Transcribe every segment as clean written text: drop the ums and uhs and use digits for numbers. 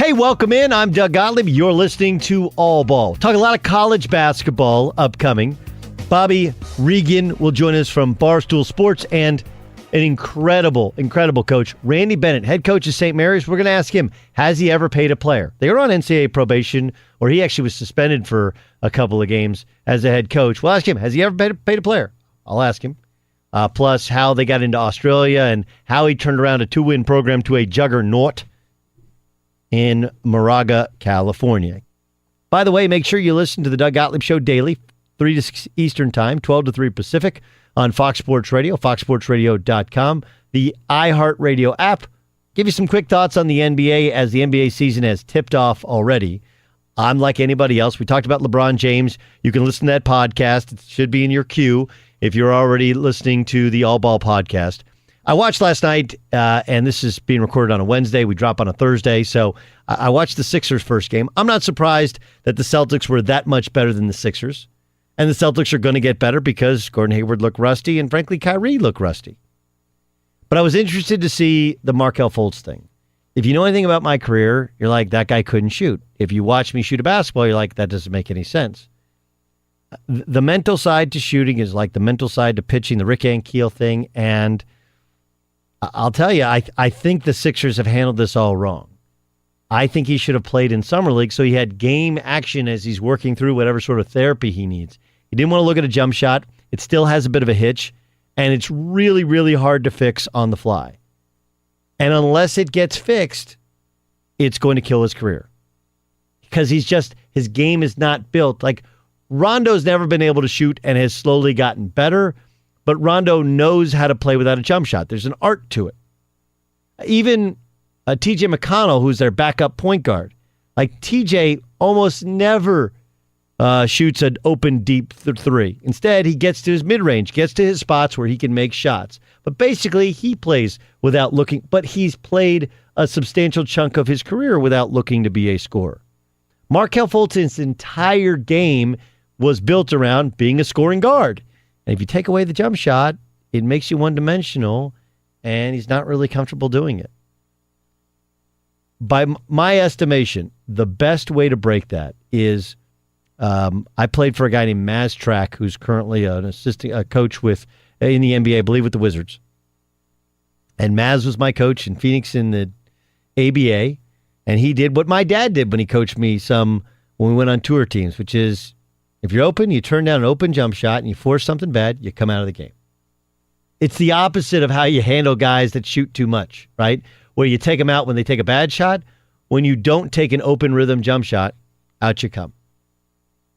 Hey, welcome in. I'm Doug Gottlieb. You're listening to All Ball. Talk a lot of college basketball upcoming. Bobby Reagan will join us from Barstool Sports, and an incredible coach, Randy Bennett, head coach of St. Mary's. We're going to ask him, has he ever paid a player? They were on NCAA probation, or he actually was suspended for a couple of games as a head coach. We'll ask him, has he ever paid a player? I'll ask him. Plus, how they got into Australia and how he turned around a 2-win program to a juggernaut in Moraga, California. By the way, make sure you listen to the Doug Gottlieb Show daily, 3 to 6 Eastern Time, 12 to 3 Pacific, on Fox Sports Radio, foxsportsradio.com, the iHeartRadio app. Give you some quick thoughts on the NBA as the NBA season has tipped off already. I'm like anybody else. We talked about LeBron James. You can listen to that podcast. It should be in your queue if you're already listening to the All Ball podcast. I watched last night, and this is being recorded on a Wednesday. We drop on a Thursday, so I watched the Sixers' first game. I'm not surprised that the Celtics were that much better than the Sixers, and the Celtics are going to get better because Gordon Hayward looked rusty, and frankly, Kyrie looked rusty. But I was interested to see the Markelle Fultz thing. If you know anything about my career, you're like, that guy couldn't shoot. If you watch me shoot a basketball, you're like, that doesn't make any sense. The mental side to shooting is like the mental side to pitching, the Rick Ankiel thing, and I'll tell you, I think the Sixers have handled this all wrong. I think he should have played in Summer League so he had game action as he's working through whatever sort of therapy he needs. He didn't want to look at a jump shot. It still has a bit of a hitch, and it's really, really hard to fix on the fly. And unless it gets fixed, it's going to kill his career. Because his game is not built. Like, Rondo's never been able to shoot and has slowly gotten better, but Rondo knows how to play without a jump shot. There's an art to it. Even T.J. McConnell, who's their backup point guard, like T.J. almost never shoots an open deep three. Instead, he gets to his mid-range, gets to his spots where he can make shots. But basically, he plays without looking, but he's played a substantial chunk of his career without looking to be a scorer. Markelle Fultz's entire game was built around being a scoring guard. And if you take away the jump shot, it makes you one-dimensional, and he's not really comfortable doing it. By my estimation, the best way to break that is I played for a guy named Maz Track, who's currently an assistant coach in the NBA, I believe with the Wizards. And Maz was my coach in Phoenix in the ABA, and he did what my dad did when he coached me when we went on tour teams, which is, if you're open, you turn down an open jump shot and you force something bad, you come out of the game. It's the opposite of how you handle guys that shoot too much, right? Where you take them out when they take a bad shot. When you don't take an open rhythm jump shot, out you come.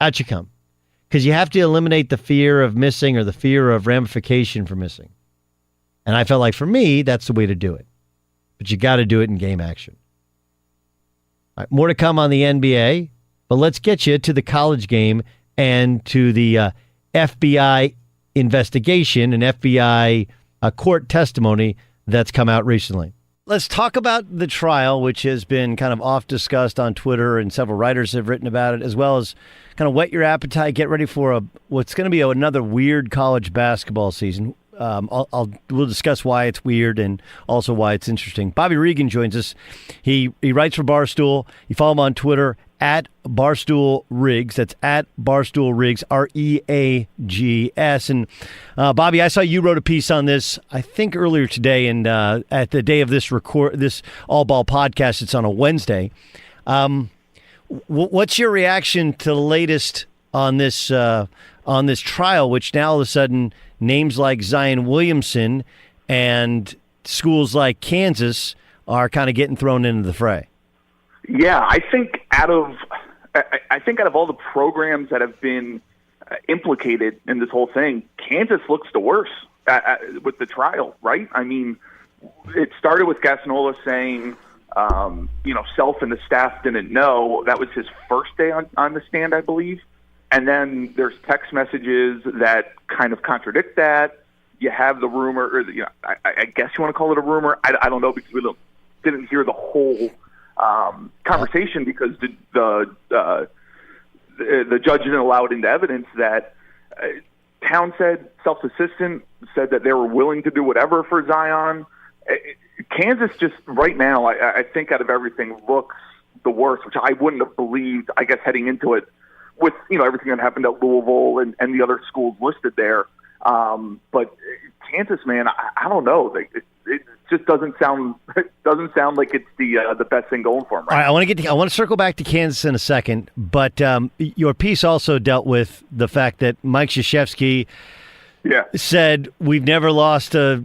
Out you come. Because you have to eliminate the fear of missing or the fear of ramification for missing. And I felt like for me, that's the way to do it. But you got to do it in game action. All right, more to come on the NBA, but let's get you to the college game and to the FBI investigation and FBI court testimony that's come out recently. Let's talk about the trial, which has been kind of oft discussed on Twitter, and several writers have written about it, as well as kind of whet your appetite, get ready for what's going to be another weird college basketball season. We'll discuss why it's weird and also why it's interesting. Bobby Reagan joins us. He writes for Barstool. You follow him on Twitter at Barstool Riggs. That's at Barstool Riggs, Reags. And Bobby, I saw you wrote a piece on this, I think earlier today, and at the day of this All Ball podcast, it's on a Wednesday. What's your reaction to the latest on this trial, which now all of a sudden names like Zion Williamson and schools like Kansas are kind of getting thrown into the fray? Yeah, I think out of all the programs that have been implicated in this whole thing, Kansas looks the worst with the trial, right? I mean, it started with Gassnola saying, Self and the staff didn't know. That was his first day on the stand, I believe. And then there's text messages that kind of contradict that. You have the rumor, or I guess you want to call it a rumor. I don't know, because we didn't hear the whole conversation, because the judge didn't allow it into evidence. That Town said, Self's assistant said that they were willing to do whatever for Zion. Kansas just right now, I think out of everything, looks the worst, which I wouldn't have believed, I guess, heading into it with, everything that happened at Louisville and the other schools listed there. But Kansas, man, I don't know. It just doesn't sound like it's the best thing going for him. Right? All right, I want to circle back to Kansas in a second, but your piece also dealt with the fact that Mike Krzyzewski said we've never lost a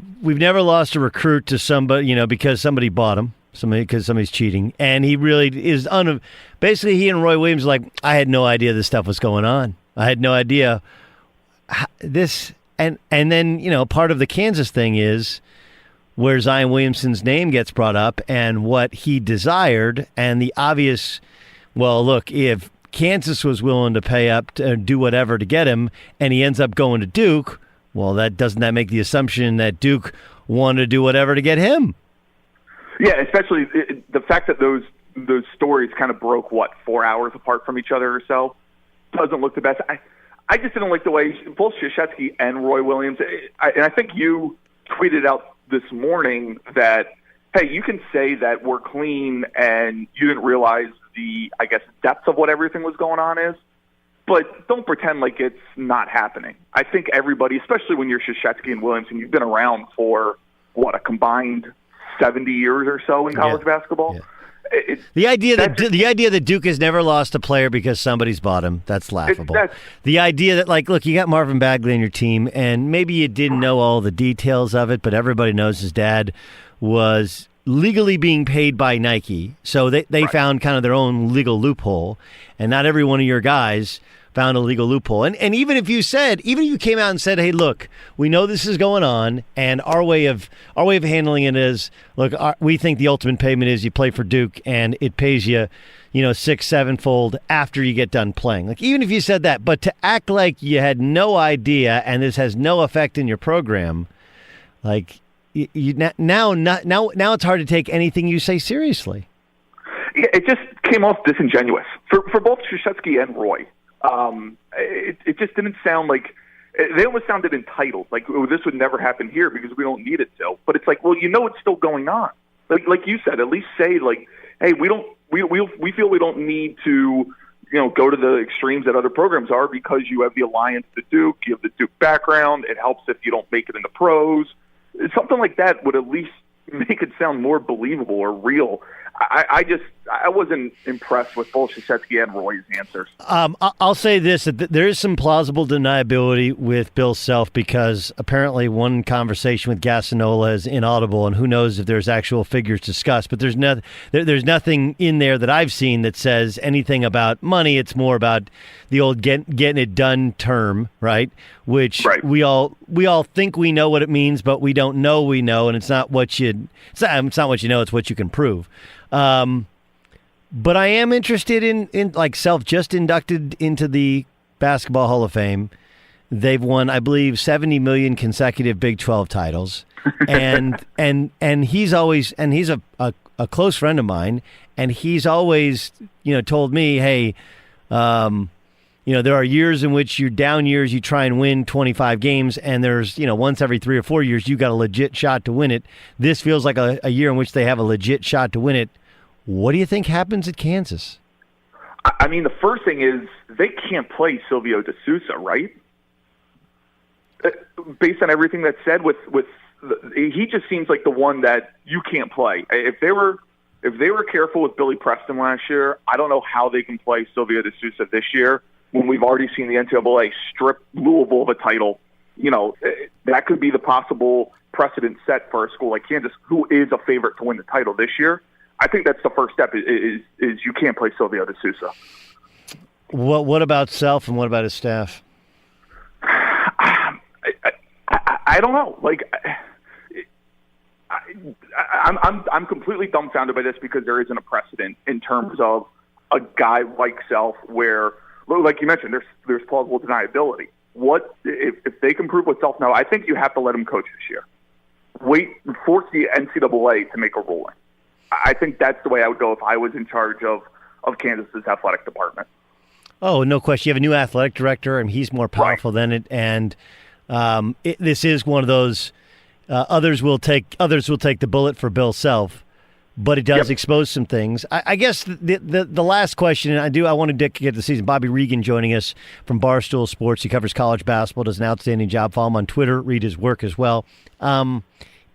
recruit to somebody, because somebody bought him, because somebody's cheating, and he really is basically he and Roy Williams are like, I had no idea this stuff was going on. I had no idea this, and then part of the Kansas thing is where Zion Williamson's name gets brought up and what he desired, and the obvious, well, look, if Kansas was willing to pay up to do whatever to get him, and he ends up going to Duke, well, doesn't that make the assumption that Duke wanted to do whatever to get him? Yeah, especially the fact that those stories kind of broke, 4 hours apart from each other or so, doesn't look the best. I just didn't like the way both Krzyzewski and Roy Williams, and I think you tweeted out this morning that, hey, you can say that we're clean and you didn't realize the, I guess, depth of what everything was going on is, but don't pretend like it's not happening. I think everybody, especially when you're Krzyzewski and Williams, and you've been around for, a combined 70 years or so in college basketball. Yeah. The idea that Duke has never lost a player because somebody's bought him, that's laughable. The idea that, look, you got Marvin Bagley on your team, and maybe you didn't know all the details of it, but everybody knows his dad was legally being paid by Nike, so they found kind of their own legal loophole, and not every one of your guys found a legal loophole. And even if you came out and said, hey, look, we know this is going on, and our way of handling it is, look, we think the ultimate payment is you play for Duke and it pays you, 6-7-fold after you get done playing. Like, even if you said that, but to act like you had no idea and this has no effect in your program, like now it's hard to take anything you say seriously. Yeah, it just came off disingenuous for both Krzyzewski and Roy. It just didn't sound like they almost sounded entitled, like, oh, this would never happen here because we don't need it to. But it's like, well, it's still going on. Like you said, at least say, like, hey, we feel we don't need to, go to the extremes that other programs are because you have the alliance to Duke, you have the Duke background. It helps if you don't make it in the pros. Something like that would at least make it sound more believable or real. I wasn't impressed with both Krzyzewski and Roy's answers. I'll say this, that there is some plausible deniability with Bill Self because apparently one conversation with Gassinola is inaudible, and who knows if there's actual figures discussed. But there's nothing in there that I've seen that says anything about money. It's more about the old getting it done term, right? Which we all think we know what it means, but we don't know we know, and it's not what you know, it's what you can prove. But I am interested in like Self just inducted into the Basketball Hall of Fame. They've won, I believe, 70 million consecutive Big 12 titles, and he's always, and he's a close friend of mine, and he's always told me, hey, there are years in which you're down years, you try and win 25 games, and there's, once every 3 or 4 years, you got a legit shot to win it. This feels like a year in which they have a legit shot to win it. What do you think happens at Kansas? I mean, the first thing is they can't play Silvio De Sousa, right? Based on everything that's said, he just seems like the one that you can't play. If they were careful with Billy Preston last year, I don't know how they can play Silvio De Sousa this year when we've already seen the NCAA strip Louisville of a title. That could be the possible precedent set for a school like Kansas, who is a favorite to win the title this year. I think that's the first step is you can't play Silvio De Sousa. What about Self and what about his staff? I don't know. Like, I'm completely dumbfounded by this because there isn't a precedent in terms of a guy like Self where, like you mentioned, there's plausible deniability. What if they can prove what Self now? I think you have to let him coach this year. Force the NCAA to make a ruling. I think that's the way I would go if I was in charge of Kansas's athletic department. Oh, no question. You have a new athletic director, and he's more powerful than it. And this is one of those. Others will take the bullet for Bill Self, but it does expose some things. I guess the last question, and I wanted to get the season. Bobby Reagan joining us from Barstool Sports. He covers college basketball, does an outstanding job. Follow him on Twitter, read his work as well. Do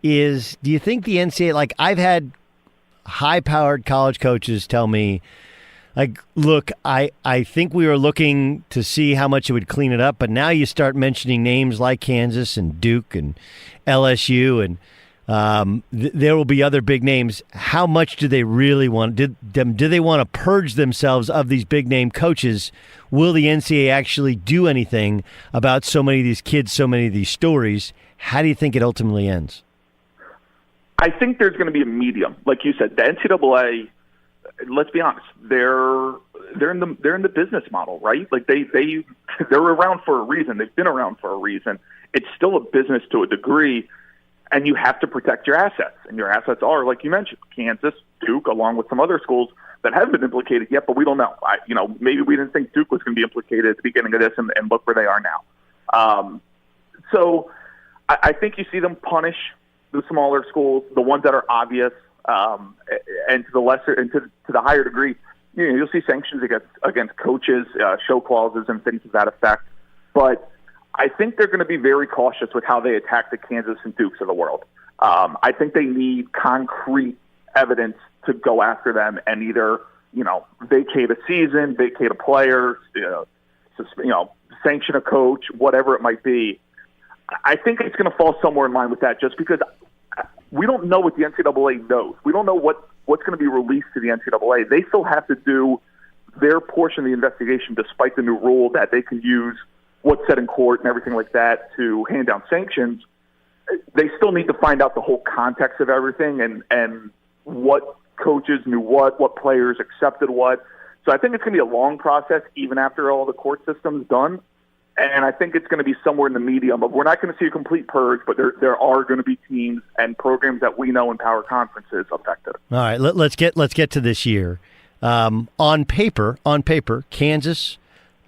you think the NCAA, like I've had high-powered college coaches tell me, like, look, I think we were looking to see how much it would clean it up, but now you start mentioning names like Kansas and Duke and LSU, and there will be other big names. How much do they really want? Do they want to purge themselves of these big-name coaches? Will the NCAA actually do anything about so many of these kids, so many of these stories? How do you think it ultimately ends? I think there's going to be a medium. Like you said, the NCAA, let's be honest, they're in the business model, right? Like they're around for a reason. They've been around for a reason. It's still a business to a degree, and you have to protect your assets. And your assets are, like you mentioned, Kansas, Duke, along with some other schools that haven't been implicated yet, but we don't know. Maybe we didn't think Duke was going to be implicated at the beginning of this, and look where they are now. So I think you see them punish the smaller schools, the ones that are obvious. And to the lesser and to the higher degree, you'll see sanctions against coaches, show clauses, and things to that effect. But I think they're going to be very cautious with how they attack the Kansas and Dukes of the world. I think they need concrete evidence to go after them and either vacate a season, vacate a player, sanction a coach, whatever it might be. I think it's going to fall somewhere in line with that, just because we don't know what the NCAA knows. We don't know what's going to be released to the NCAA. They still have to do their portion of the investigation, despite the new rule that they can use what's said in court and everything like that to hand down sanctions. They still need to find out the whole context of everything and what coaches knew what players accepted what. So I think it's going to be a long process, even after all the court system's done. And I think it's going to be somewhere in the medium of, we're not going to see a complete purge, but there are going to be teams and programs that we know in power conferences affected. All right, let's get to this year. On paper, Kansas,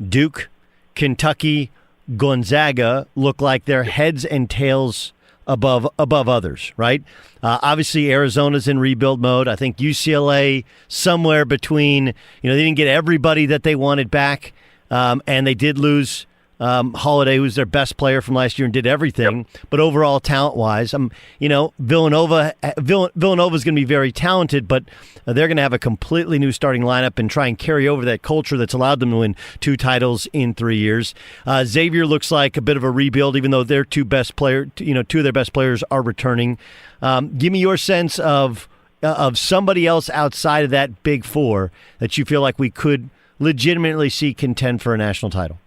Duke, Kentucky, Gonzaga look like they're heads and tails above others, right? Obviously, Arizona's in rebuild mode. I think UCLA somewhere between. They didn't get everybody that they wanted back, and they did lose Holiday, who's their best player from last year and did everything. Yep. But overall, talent-wise, Villanova's going to be very talented, but they're going to have a completely new starting lineup and try and carry over that culture that's allowed them to win 2 titles in 3 years. Xavier looks like a bit of a rebuild, even though their 2 of their best players are returning. Give me your sense of somebody else outside of that Big Four that you feel like we could legitimately see contend for a national title.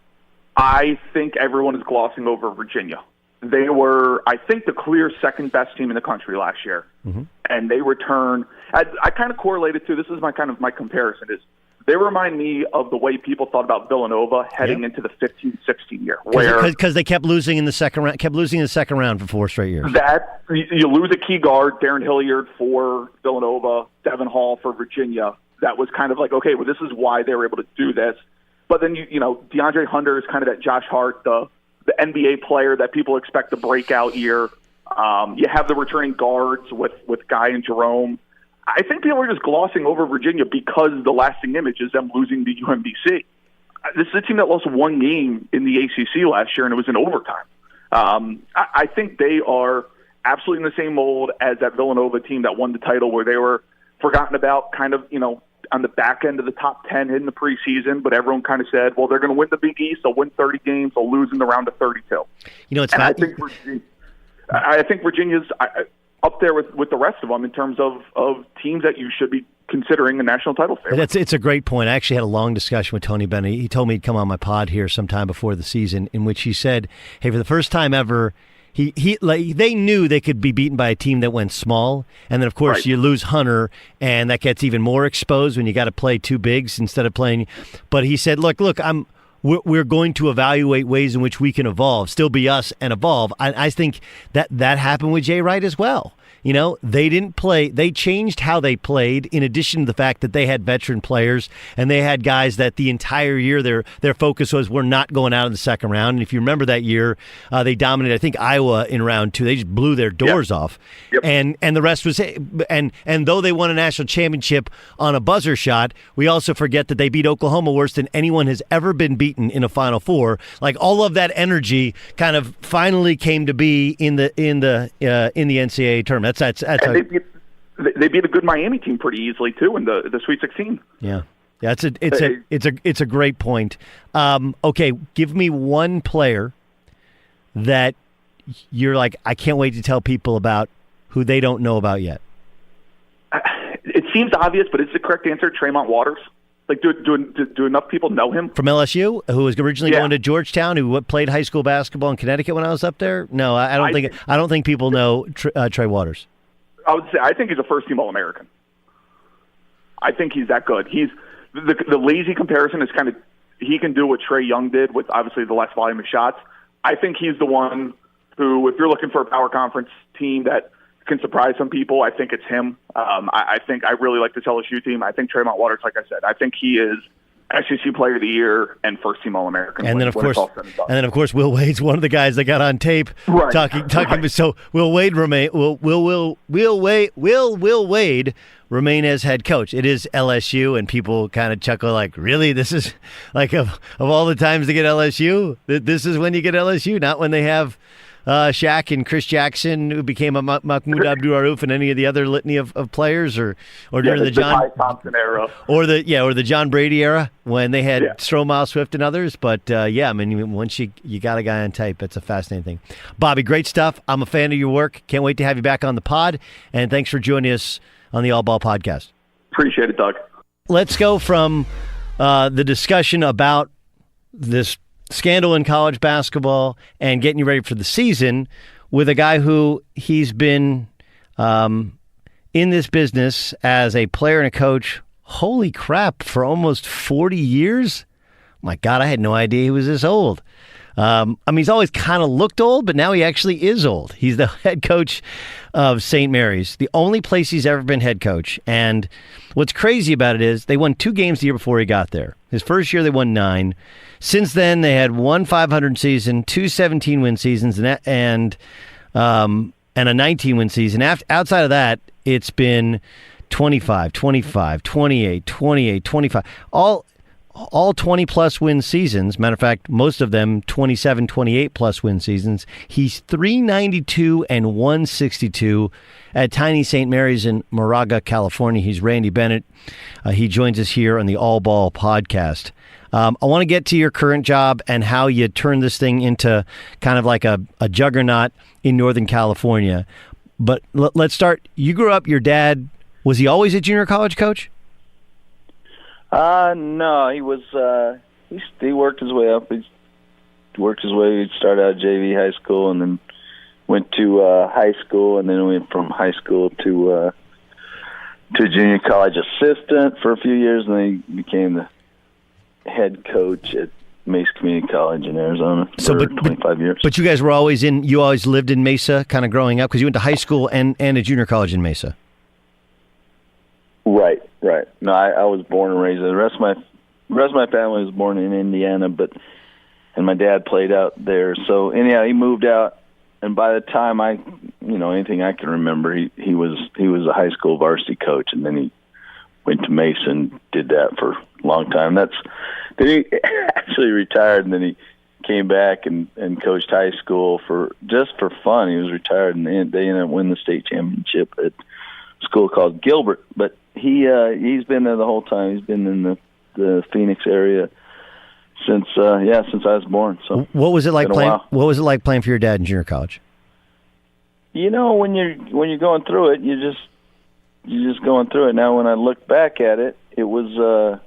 I think everyone is glossing over Virginia. They were, I think, the clear second best team in the country last year. Mm-hmm. And they return. I kind of correlated to, this is my comparison, is they remind me of the way people thought about Villanova heading into the 15-16 year. Because they kept losing in the second round for 4 straight years. That, you lose a key guard, Darren Hilliard for Villanova, Devin Hall for Virginia. That was kind of like, okay, well, this is why they were able to do this. But then, DeAndre Hunter is kind of that Josh Hart, the NBA player that people expect a breakout year. You have the returning guards with Guy and Jerome. I think people are just glossing over Virginia because the lasting image is them losing to UMBC. This is a team that lost 1 game in the ACC last year, and it was in overtime. I think they are absolutely in the same mold as that Villanova team that won the title, where they were forgotten about kind of, on the back end of the top 10 in the preseason, but everyone kind of said, well, they're going to win the Big East, they'll win 30 games, they'll lose in the round of 32. I think Virginia's up there with the rest of them in terms of teams that you should be considering a national title favorite. It's a great point. I actually had a long discussion with Tony Bennett. He told me he'd come on my pod here sometime before the season, in which he said, hey, for the first time ever, they knew they could be beaten by a team that went small, and then of course you lose Hunter, and that gets even more exposed when you got to play 2 bigs instead of playing. But he said, "Look, we're going to evaluate ways in which we can evolve, still be us, and evolve." I think that happened with Jay Wright as well. They didn't play. They changed how they played, in addition to the fact that they had veteran players and they had guys that the entire year their focus was, we're not going out in the second round. And if you remember that year, they dominated, I think, Iowa in round 2. They just blew their doors off. Yep. And the rest was, and though they won a national championship on a buzzer shot, we also forget that they beat Oklahoma worse than anyone has ever been beaten in a Final Four. Like, all of that energy kind of finally came to be in the NCAA tournament. That's they beat a good Miami team pretty easily too in the Sweet 16. Yeah. It's a great point. Okay, give me one player that you're like, I can't wait to tell people about, who they don't know about yet. It seems obvious, but it's the correct answer. Tremont Waters. Like, do enough people know him? From LSU, who was originally going to Georgetown, who played high school basketball in Connecticut when I was up there? No, I don't think people know Trey Waters. I would say I think he's a first-team All-American. I think he's that good. He's the lazy comparison is kind of, he can do what Trae Young did with obviously the less volume of shots. I think he's the one who, if you're looking for a power conference team that can surprise some people, I think it's him. I think I really like this LSU team. I think Tremont Waters, like I said, I think he is SEC Player of the Year and first team All-American. And then of course, Will Wade's one of the guys that got on tape talking. Right. So Will Wade Will Wade remain as head coach? It is LSU, and people kind of chuckle like, really? This is like of all the times to get LSU, this is when you get LSU, not when they have Shaq and Chris Jackson, who became a Mahmoud Abdul-Rauf, and any of the other litany of players, or during the John Thompson era, or the John Brady era when they had Stroh, Swift, and others. But I mean, once you got a guy on tape, that's a fascinating thing. Bobby, great stuff. I'm a fan of your work. Can't wait to have you back on the pod. And thanks for joining us on the All Ball Podcast. Appreciate it, Doug. Let's go from the discussion about this scandal in college basketball and getting you ready for the season with a guy who he's been in this business as a player and a coach, holy crap, for almost 40 years. My God, I had no idea he was this old. I mean, he's always kind of looked old, but now he actually is old. He's the head coach of St. Mary's, the only place he's ever been head coach. And what's crazy about it is they won 2 games the year before he got there. His first year, they won 9. Since then, they had 1 500 season, 2 17-win seasons, and a 19-win season. Outside of that, it's been 25, 25, 28, 28, 25. All 20-plus win seasons. Matter of fact, most of them 27, 28-plus win seasons. He's 392 and 162 at Tiny St. Mary's in Moraga, California. He's Randy Bennett. He joins us here on the All Ball Podcast. I want to get to your current job and how you turned this thing into kind of like a juggernaut in Northern California. But let's start. You grew up, your dad, was he always a junior college coach? No, he was. He worked his way up. He started out JV high school and then went to high school, and then went from high school to junior college assistant for a few years, and then he became the head coach at Mesa Community College in Arizona for 25 years. But you guys were always you always lived in Mesa kind of growing up, because you went to high school and a junior college in Mesa. Right. No, I was born and raised there. The rest of my family was born in Indiana, and my dad played out there. So anyhow, he moved out, and by the time anything I can remember, he was a high school varsity coach, and then he went to Mesa and did that for a long time. Then he actually retired, and then he came back and coached high school for fun. He was retired, and they ended up winning the state championship at a school called Gilbert. But he's been there the whole time. He's been in the Phoenix area since I was born. So what was it like playing? What was it like playing for your dad in junior college? When you're going through it, you're just going through it. Now, when I look back at it, it was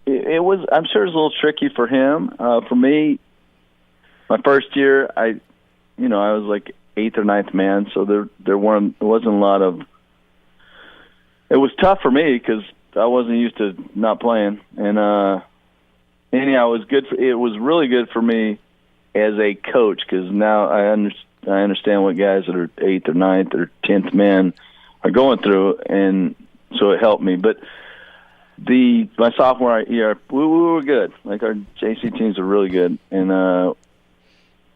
I'm sure it was a little tricky for him. For me, my first year, I was like 8th or 9th man, so there wasn't a lot of. It was tough for me because I wasn't used to not playing, and anyhow, it was good. It was really good for me as a coach, because now I I understand what guys that are 8th or 9th or 10th men are going through, and so it helped me. But my sophomore year, we were good. Like, our JC teams are really good. And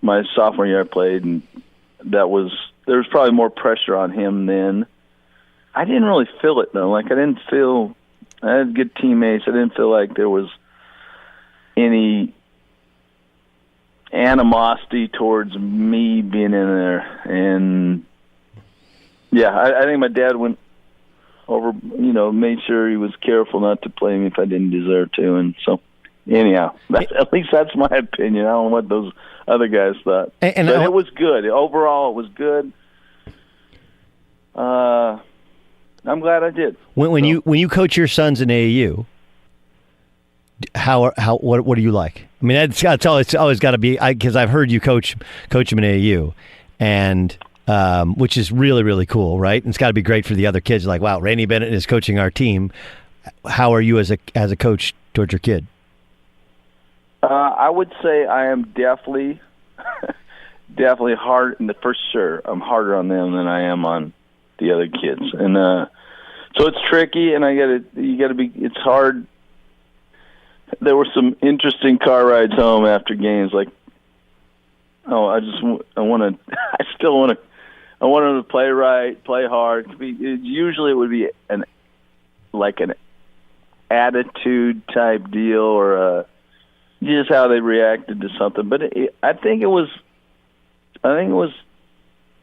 my sophomore year I played, and there was probably more pressure on him then. I didn't really feel it, though. Like, I had good teammates. I didn't feel like there was any animosity towards me being in there. And, yeah, I think my dad went over, made sure he was careful not to play me if I didn't deserve to. And so, anyhow, at least that's my opinion. I don't know what those other guys thought. But it was good. Overall, it was good. I'm glad I did. When you coach your sons in AAU, what do you like? I mean, it's always got to be, because I've heard you coach them in AAU, and which is really, really cool, right? And it's got to be great for the other kids. Like, wow, Randy Bennett is coaching our team. How are you as a coach towards your kid? I would say I am definitely hard. For sure, I'm harder on them than I am on the other kids, and so it's tricky. And you gotta be. It's hard. There were some interesting car rides home after games. Like, I still want them to play right, play hard. Usually, it would be an attitude type deal, or just how they reacted to something. But I think it was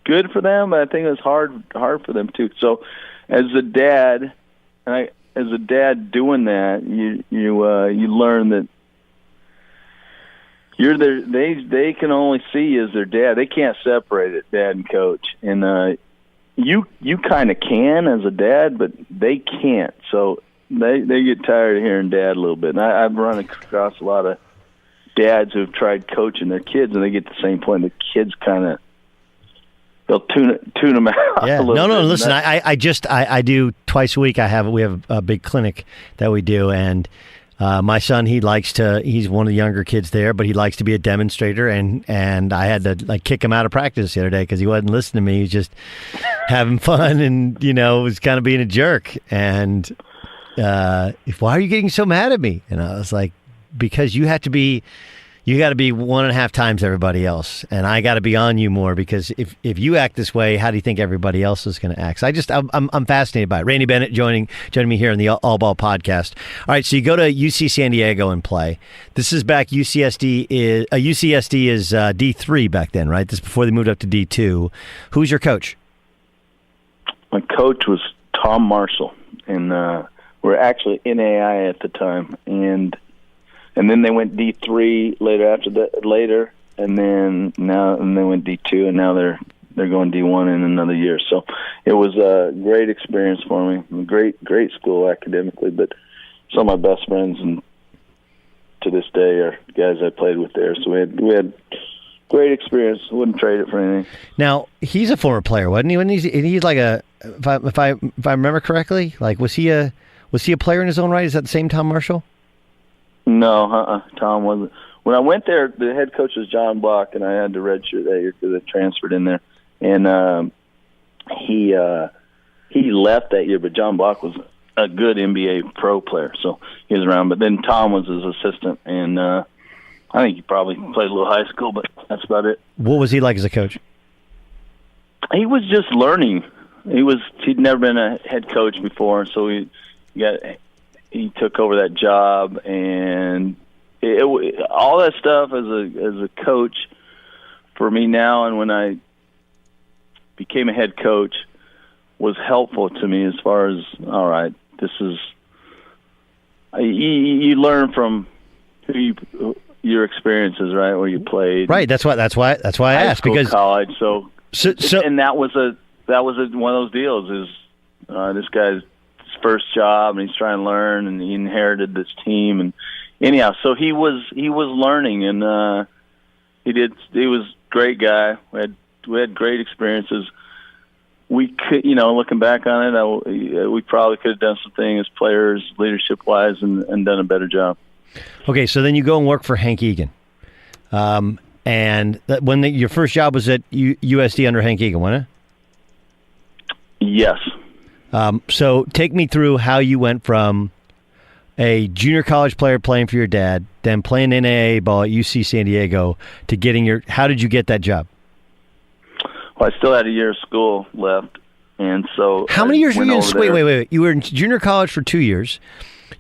good for them, but I think it was hard for them too. So, as a dad, doing that, you learn that you're there. They can only see you as their dad. They can't separate it, dad and coach. And you kind of can as a dad, but they can't. So they get tired of hearing dad a little bit. And I've run across a lot of dads who've tried coaching their kids, and they get to the same point. The kids they'll tune them out. Yeah. A little No. bit. Listen, I do twice a week. We have a big clinic that we do, and my son, he's one of the younger kids there, but he likes to be a demonstrator, and I had to kick him out of practice the other day because he wasn't listening to me. He was just having fun, and was kind of being a jerk. And why are you getting so mad at me? And I was like, because you got to be 1.5 times everybody else, and I got to be on you more, because if you act this way, how do you think everybody else is going to act? So I'm fascinated by it. Randy Bennett joining me here on the All Ball podcast. All right, so you go to UC San Diego and play. This is back. UCSD is D3 back then, right? This is before they moved up to D2. Who's your coach? My coach was Tom Marshall, and we're actually NAI at the time, and then they went D3 later, and then they went D2, and now they're going D1 in another year. So it was a great experience for me. Great school academically, but some of my best friends and to this day are guys I played with there. So we had great experience. Wouldn't trade it for anything. Now, he's a former player, wasn't he? He's like if I remember correctly, was he a player in his own right? Is that the same Tom Marshall? No, Tom wasn't. When I went there, the head coach was John Block, and I had to redshirt that year because I transferred in there. And he left that year, but John Block was a good NBA pro player, so he was around. But then Tom was his assistant, and I think he probably played a little high school, but that's about it. What was he like as a coach? He was just learning. He'd never been a head coach before, so he took over that job, and all that stuff as a coach for me now, and when I became a head coach, was helpful to me as far as, all right, this is you learn from your experiences, right, where you played. Right. That's why I asked, because college. So and that was one of those deals. Is this guy's first job, and he's trying to learn, and he inherited this team, and anyhow, so he was learning, and he was a great guy. We had great experiences. We could, looking back on it, we probably could have done some things, players, leadership wise, and done a better job. Okay, so then you go and work for Hank Egan. And your first job was at USD under Hank Egan, wasn't it? Yes. So take me through how you went from a junior college player playing for your dad, then playing NAIA ball at UC San Diego, to getting how did you get that job? Well, I still had a year of school left, and so how many years were you in? Wait. You were in junior college for 2 years.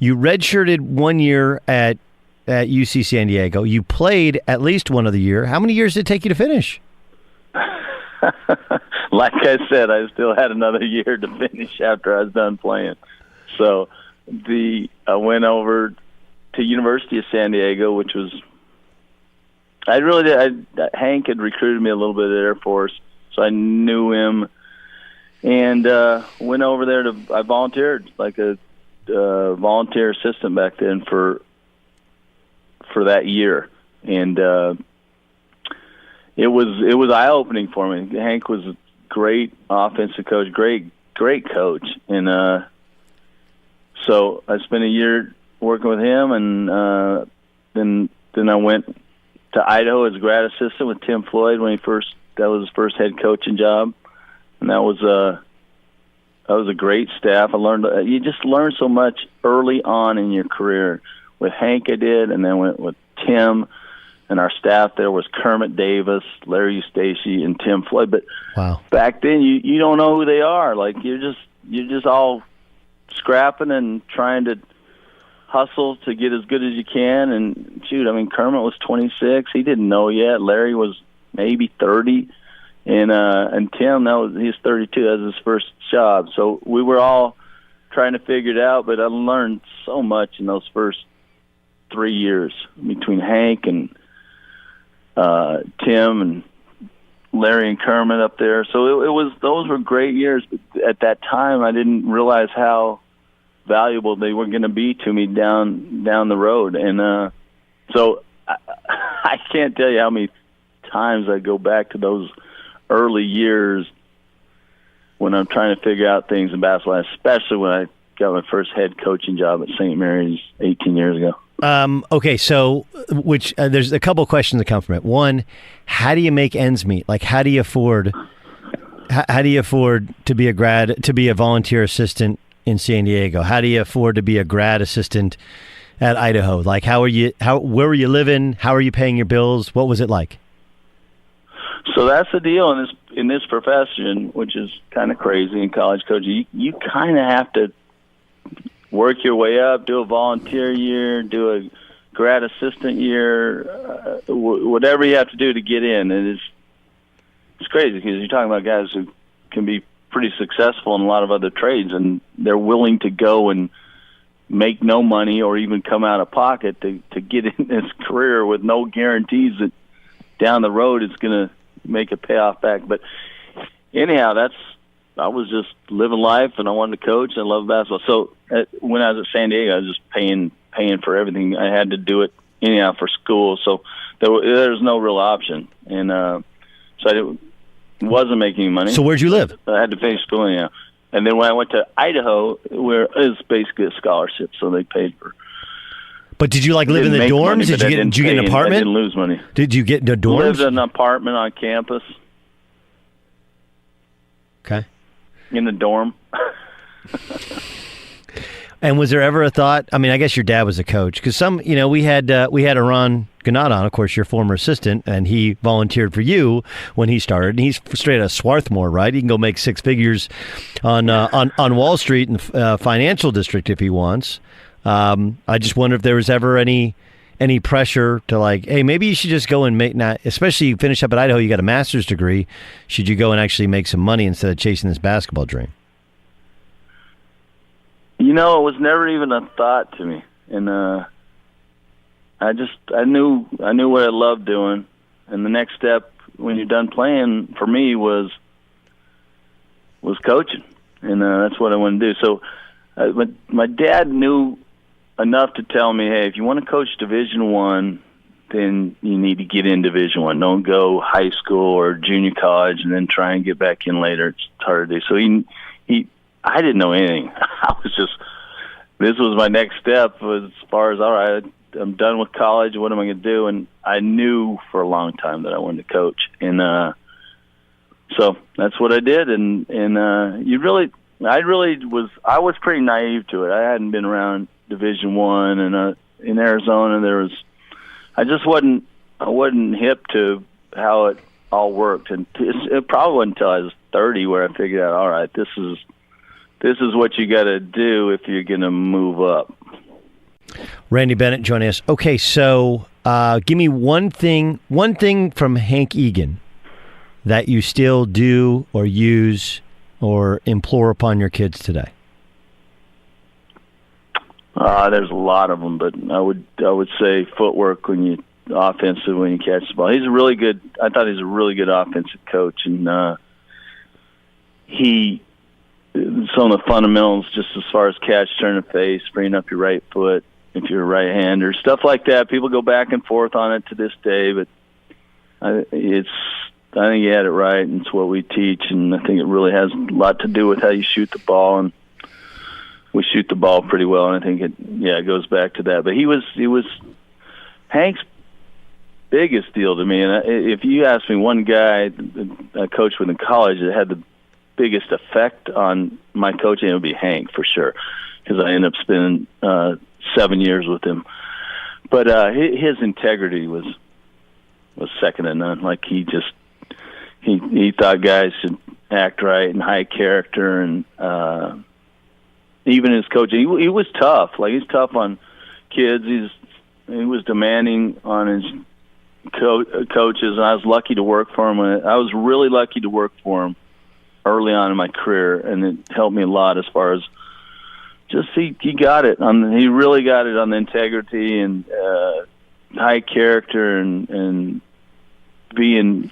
You redshirted 1 year at UC San Diego. You played at least one other year. How many years did it take you to finish? Like I said, I still had another year to finish after I was done playing. So I went over to University of San Diego, which was Hank had recruited me a little bit at Air Force, so I knew him, and went over there I volunteered like a volunteer assistant back then for that year, and it was eye opening for me. Hank was a great offensive coach, great coach, and so I spent a year working with him, and then I went to Idaho as a grad assistant with Tim Floyd that was his first head coaching job, and that was a great staff. You just learn so much early on in your career. With Hank I did, and then went with Tim, and our staff there was Kermit Davis, Larry Eustace, and Tim Floyd. But wow, back then you don't know who they are. Like you're just all scrapping and trying to hustle to get as good as you can. And shoot, I mean, Kermit was 26; he didn't know yet. Larry was maybe 30, and Tim, he's 32. That was his first job. So we were all trying to figure it out. But I learned so much in those first 3 years between Hank and Tim and Larry and Kermit up there. So those were great years. But at that time, I didn't realize how valuable they were going to be to me down the road. And so I can't tell you how many times I go back to those early years when I'm trying to figure out things in basketball, especially when I got my first head coaching job at St. Mary's 18 years ago. Okay, so there's a couple of questions that come from it. One, how do you make ends meet? Like, how do you afford to be a volunteer assistant in San Diego? How do you afford to be a grad assistant at Idaho? Like, where were you living? How are you paying your bills? What was it like? So that's the deal in this profession, which is kind of crazy in college coaching. You kind of have to work your way up, do a volunteer year, do a grad assistant year, whatever you have to do to get in. And it's crazy because you're talking about guys who can be pretty successful in a lot of other trades, and they're willing to go and make no money or even come out of pocket to get in this career with no guarantees that down the road it's going to make a payoff back. But anyhow, I was just living life, and I wanted to coach, and I love basketball. So when I was at San Diego, I was just paying for everything. I had to do it anyhow for school, so there was no real option. And so I wasn't making any money. So where'd you live? I had to finish school anyhow. And then when I went to Idaho, where it was basically a scholarship, so they paid for. But did you live in the dorms? Money, did you get an apartment? I didn't lose money. Did you get the dorms? Lived in an apartment on campus. Okay. In the dorm. And was there ever a thought? I mean, I guess your dad was a coach, because we had Aron Gannat on, of course, your former assistant, and he volunteered for you when he started. And he's straight out of Swarthmore, right? He can go make six figures on Wall Street in the financial district if he wants. I just wonder if there was ever any pressure to, like, hey, maybe you should just go and especially you finish up at Idaho, you got a master's degree. Should you go and actually make some money instead of chasing this basketball dream? It was never even a thought to me. And I knew what I loved doing. And the next step when you're done playing for me was coaching. And that's what I wanted to do. So my dad knew enough to tell me, hey, if you want to coach Division I, then you need to get in Division I. Don't go high school or junior college and then try and get back in later. It's hard to do. So I didn't know anything. This was my next step as far as, all right, I'm done with college. What am I going to do? And I knew for a long time that I wanted to coach. And so that's what I did. And I was pretty naive to it. I hadn't been around Division I, and in Arizona I wasn't hip to how it all worked. And it probably wasn't until I was 30 where I figured out, all right, this is what you got to do if you're going to move up. Randy Bennett joining us. Okay, so give me one thing from Hank Egan that you still do or use or implore upon your kids today. There's a lot of them, but I would say footwork when you offensive when you catch the ball. I thought he's a really good offensive coach, and some of the fundamentals just as far as catch, turn the face, bringing up your right foot if you're a right-hander, stuff like that. People go back and forth on it to this day, but I think you had it right, and it's what we teach, and I think it really has a lot to do with how you shoot the ball, and we shoot the ball pretty well, and I think it goes back to that. But he was Hank's biggest deal to me, and if you ask me one guy I coached with in college that had the biggest effect on my coaching, it would be Hank for sure, because I ended up spending 7 years with him. But his integrity was second to none. Like he thought guys should act right and high character, and even his coaching, he was tough. Like he's tough on kids. He was demanding on his coaches, and I was lucky to work for him. I was really lucky to work for him early on in my career, and it helped me a lot as far as just he got it. He really got it on the integrity and high character and being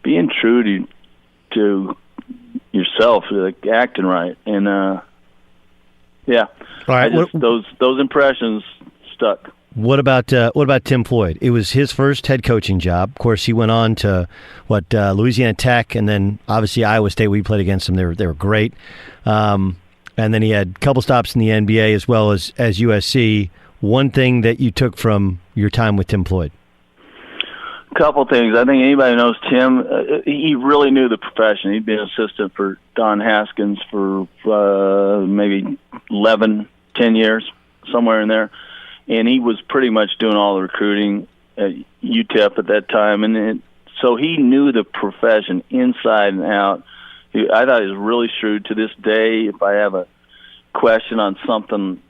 true to yourself, like acting right. And all right, those impressions stuck. What about Tim Floyd? It was his first head coaching job. Of course, he went on to Louisiana Tech, and then obviously Iowa State. We played against them; they were great. And then he had a couple stops in the NBA as well as USC. One thing that you took from your time with Tim Floyd? A couple things. I think anybody who knows Tim, he really knew the profession. He'd been an assistant for Don Haskins for maybe 11, 10 years, somewhere in there. And he was pretty much doing all the recruiting at UTEP at that time. So he knew the profession inside and out. I thought he was really shrewd. To this day, if I have a question on something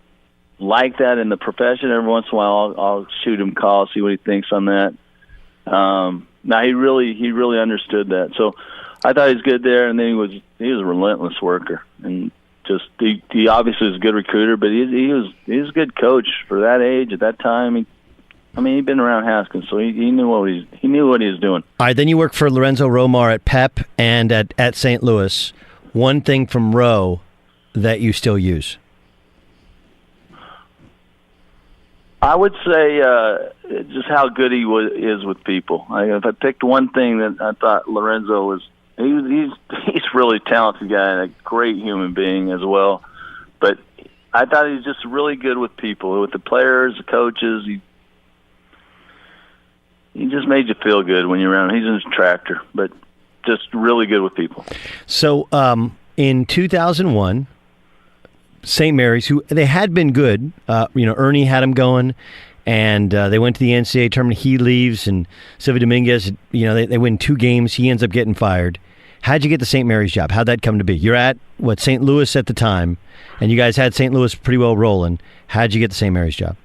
like that in the profession, every once in a while I'll shoot him a call, see what he thinks on that. Now he really understood that. So I thought he was good there, and then he was a relentless worker, and just he obviously was a good recruiter, but he was a good coach for that age at that time. He'd been around Haskins, so he knew what he was doing. All right, then you worked for Lorenzo Romar at Pep and at St. Louis. One thing from Roe that you still use? I would say just how good he is with people. If I picked one thing that I thought Lorenzo was, he's a really talented guy and a great human being as well. But I thought he was just really good with people, with the players, the coaches. He just made you feel good when you're around him. He's a tractor, but just really good with people. So in 2001, St. Mary's, who they had been good, Ernie had them going, and they went to the NCAA tournament. He leaves, and Silvio Dominguez, they win 2 games. He ends up getting fired. How'd you get the St. Mary's job? How'd that come to be? You're at, St. Louis at the time, and you guys had St. Louis pretty well rolling. How'd you get the St. Mary's job?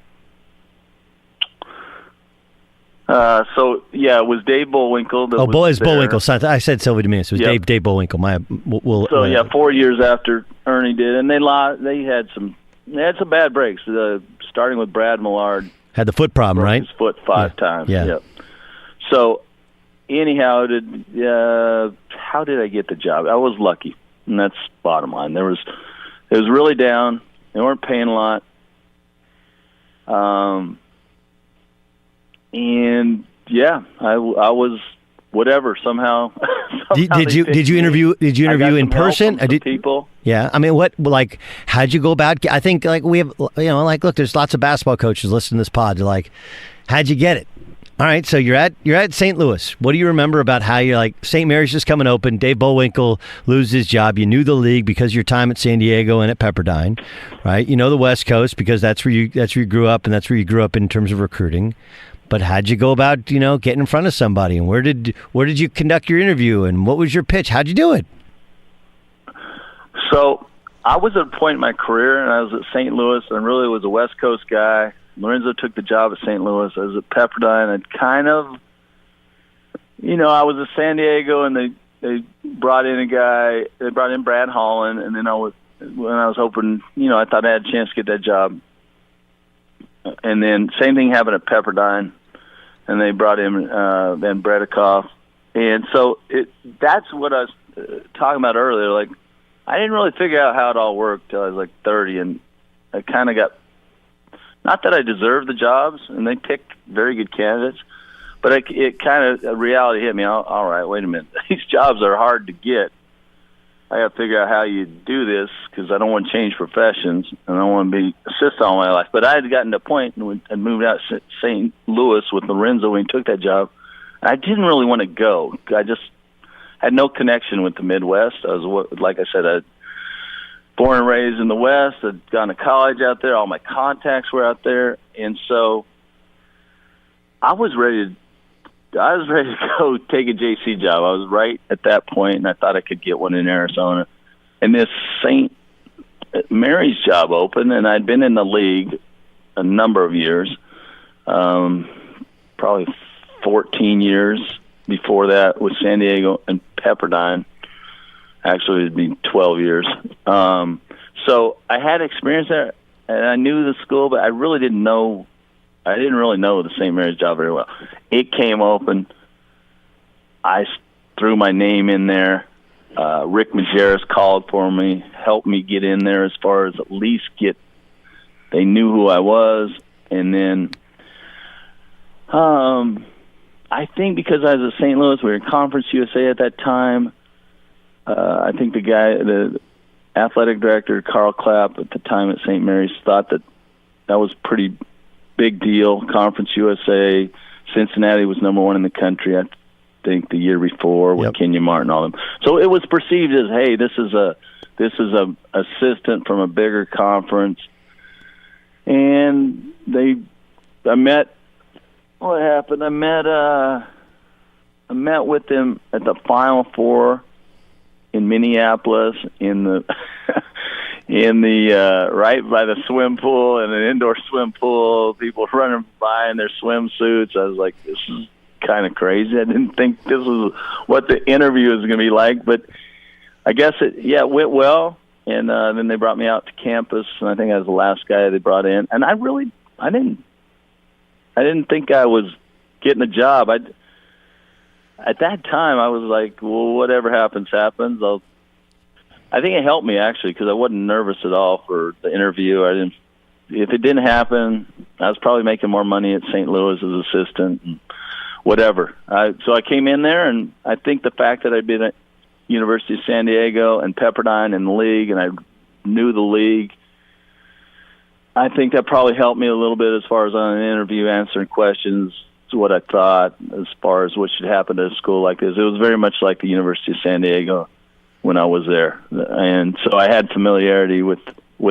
It was Dave Bullwinkle. Bullwinkle. I said Silvio Dominguez. It was Dave Bullwinkle. 4 years after Ernie did, and they had some bad breaks. Starting with Brad Millard. Had the foot problem, right? His foot 5 times. Yeah. Yep. So anyhow, how did I get the job? I was lucky, and that's bottom line. It was really down. They weren't paying a lot. And I whatever somehow. Did you interview in person? People. Yeah, I mean, how'd you go about? I think we have, look, there's lots of basketball coaches listening to this pod. They're like, how'd you get it? All right, so you're at St. Louis. What do you remember about how you're like St. Mary's just coming open? Dave Bullwinkle loses his job. You knew the league because of your time at San Diego and at Pepperdine, right? You know the West Coast because that's where you grew up, and that's where you grew up in terms of recruiting. But how'd you go about getting in front of somebody, and where did you conduct your interview, and what was your pitch? How'd you do it? So I was at a point in my career, and I was at St. Louis, and really was a West Coast guy. Lorenzo took the job at St. Louis. I was at Pepperdine. I'd kind of, I was at San Diego, and they brought in a guy. They brought in Brad Holland, and then when I was hoping, I thought I had a chance to get that job. And then same thing happened at Pepperdine, and they brought in Van Bredikoff. And so that's what I was talking about earlier. Like, I didn't really figure out how it all worked till I was like 30, and I kind of got. Not that I deserved the jobs, and they picked very good candidates, but it kind of reality hit me. All right, wait a minute. These jobs are hard to get. I got to figure out how you do this because I don't want to change professions, and I don't want to be assistant all my life. But I had gotten to a point and I moved out to St. Louis with Lorenzo when he took that job. I didn't really want to go. I just had no connection with the Midwest. Like I said, I born and raised in the West. I'd gone to college out there. All my contacts were out there. And so I was ready to go take a JC job. I was right at that point, and I thought I could get one in Arizona. And this St. Mary's job opened, and I'd been in the league a number of years, probably 14 years before that with San Diego and Pepperdine. Actually, it'd be 12 years. So I had experience there, and I knew the school, but I really didn't know. I didn't really know the St. Mary's job very well. It came open. I threw my name in there. Rick Majerus called for me, helped me get in there as far as at least they knew who I was. And then I think because I was at St. Louis, we were in Conference USA at that time. I think the athletic director, Carl Clapp, at the time at St. Mary's, thought that was pretty big deal. Conference USA, Cincinnati was number one in the country, I think, the year before with Kenya Martin, all them. So it was perceived as, hey, this is a assistant from a bigger conference. And I met with them at the Final Four in Minneapolis in the right by the swim pool, and an indoor swim pool, people running by in their swimsuits. I was like, this is kind of crazy. I didn't think this was what the interview was going to be like, but I guess it went well. And then they brought me out to campus, and I think I was the last guy they brought in. And I didn't think I was getting a job. At that time, I was like, well, whatever happens, happens. I think it helped me, actually, because I wasn't nervous at all for the interview. If it didn't happen, I was probably making more money at St. Louis as assistant and whatever. So I came in there, and I think the fact that I'd been at University of San Diego and Pepperdine in the league, and I knew the league, I think that probably helped me a little bit as far as on an interview answering questions, what I thought as far as what should happen at a school like this. It was very much like the University of San Diego when I was there. And so I had familiarity with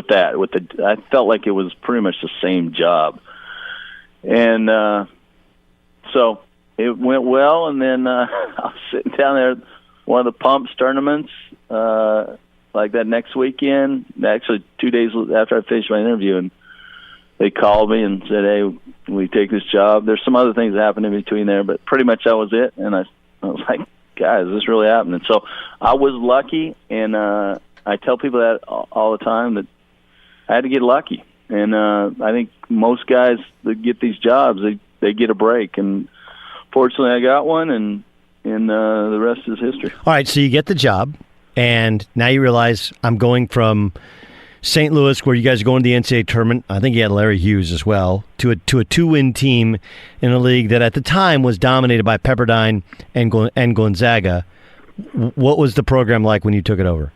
that. I felt like it was pretty much the same job. And so it went well, and then I was sitting down there at one of the Pumps tournaments like that next weekend, actually 2 days after I finished my interview, and they called me and said, hey, we take this job. There's some other things that happened in between there, but pretty much that was it. And I was like, guys, is this really happening? So I was lucky, and I tell people that all the time, that I had to get lucky. And I think most guys that get these jobs, they get a break. And fortunately, I got one, and the rest is history. All right, so you get the job, and now you realize I'm going from St. Louis, where you guys are going to the NCAA tournament. I think you had Larry Hughes as well, to a 2-win team in a league that at the time was dominated by Pepperdine and Gonzaga. What was the program like when you took it over?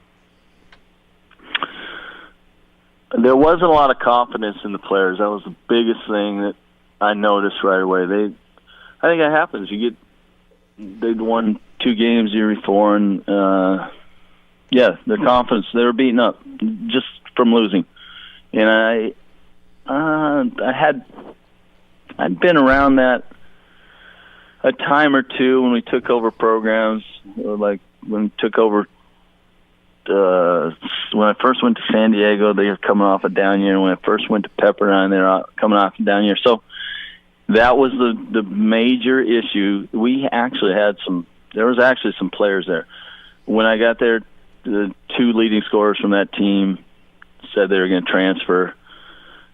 There wasn't a lot of confidence in the players. That was the biggest thing that I noticed right away. I think that happens. They'd won 2 games the year before, and their confidence, they were beaten up just from losing. And I'd been around that a time or two when we took over programs, like when we took over. When I first went to San Diego, they were coming off a down year. When I first went to Pepperdine, they were coming off a down year. So that was the major issue. We actually had there was actually some players there. When I got there, the 2 leading scorers from that team said they were going to transfer.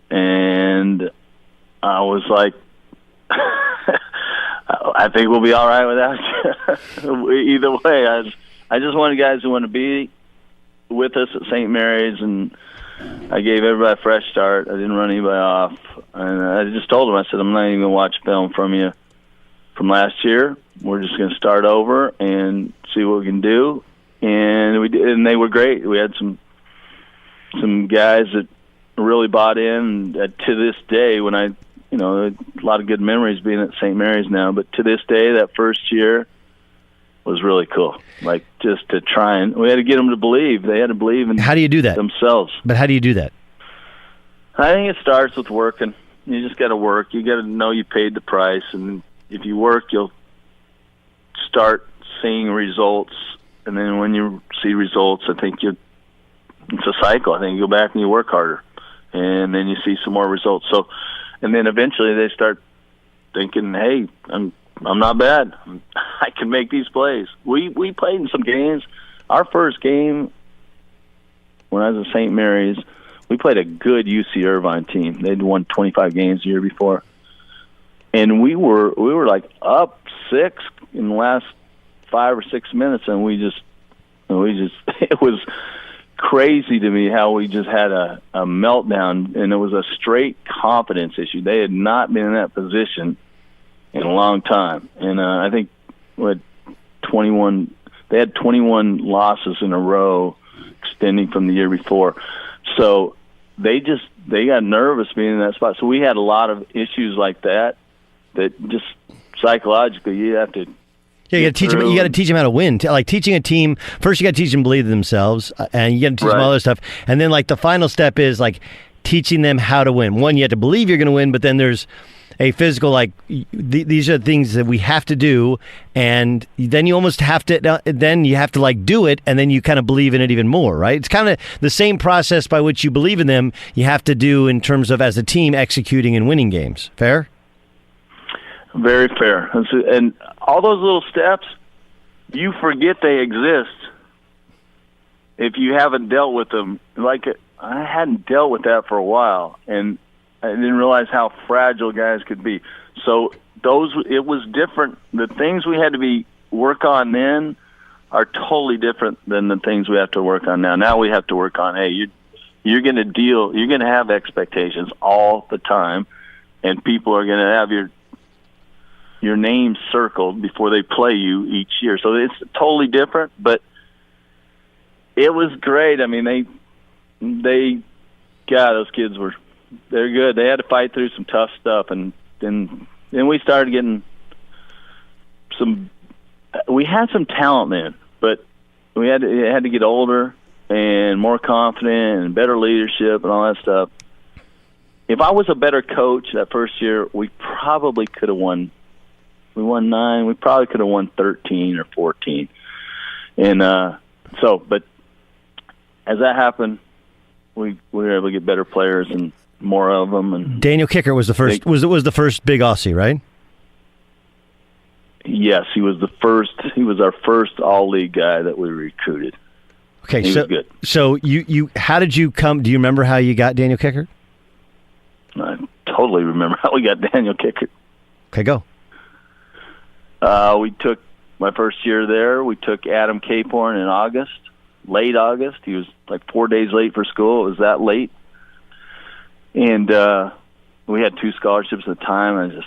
And I was like, I think we'll be all right with that. Either way, I just wanted guys who want to be with us at St. Mary's, and I gave everybody a fresh start. I didn't run anybody off. And I just told them, I said, I'm not even going to watch film from you from last year. We're just going to start over and see what we can do. And we did, and they were great. We had some guys that really bought in. And to this day, when a lot of good memories being at St. Mary's now, but to this day, that first year was really cool. Like, just to try, and we had to get them to believe. They had to believe in how do you do that themselves. But how do you do that? I think it starts with working. You just got to work. You got to know you paid the price, and if you work, you'll start seeing results. And then when you see results, I think it's a cycle. I think you go back and you work harder, and then you see some more results. So, and then eventually they start thinking, "Hey, I'm not bad. I can make these plays." We played in some games. Our first game when I was at St. Mary's, we played a good UC Irvine team. They'd won 25 games the year before, and we were like up 6 in the last 5 or 6 minutes, and we just it was crazy to me how we just had a meltdown, and it was a straight confidence issue. They had not been in that position in a long time, and I think they had 21 losses in a row extending from the year before. So they got nervous being in that spot. So we had a lot of issues like that just psychologically you have to. Yeah, you got to teach them. You got to teach them how to win. Like teaching a team, first you got to teach them to believe in themselves, and you got to teach them all other stuff. And then like the final step is like teaching them how to win. One, you have to believe you're going to win, but then there's a physical, like these are the things that we have to do, and then you almost have to. Then you have to like do it, and then you kind of believe in it even more, right? It's kind of the same process by which you believe in them. You have to do in terms of as a team executing and winning games. Fair? Very fair. And all those little steps, you forget they exist if you haven't dealt with them. Like, I hadn't dealt with that for a while, and I didn't realize how fragile guys could be. So it was different. The things we had to work on then are totally different than the things we have to work on now. Now we have to work on, hey, you're going to have expectations all the time, and people are going to have your name circled before they play you each year. So it's totally different, but it was great. I mean, those kids they're good. They had to fight through some tough stuff, and then we started getting we had some talent then, but we had to get older and more confident and better leadership and all that stuff. If I was a better coach that first year, we probably could have won. We won 9. We probably could have won 13 or 14. And but as that happened, we were able to get better players and more of them. And Daniel Kicker was the first. Was the first big Aussie, right? Yes, he was the first. He was our first all-league guy that we recruited. Okay, he was good. So you how did you come? Do you remember how you got Daniel Kicker? I totally remember how we got Daniel Kicker. Okay, go. We took my first year there. We took Adam Caporn in August, late August. He was like 4 days late for school. It was that late. And we had 2 scholarships at the time.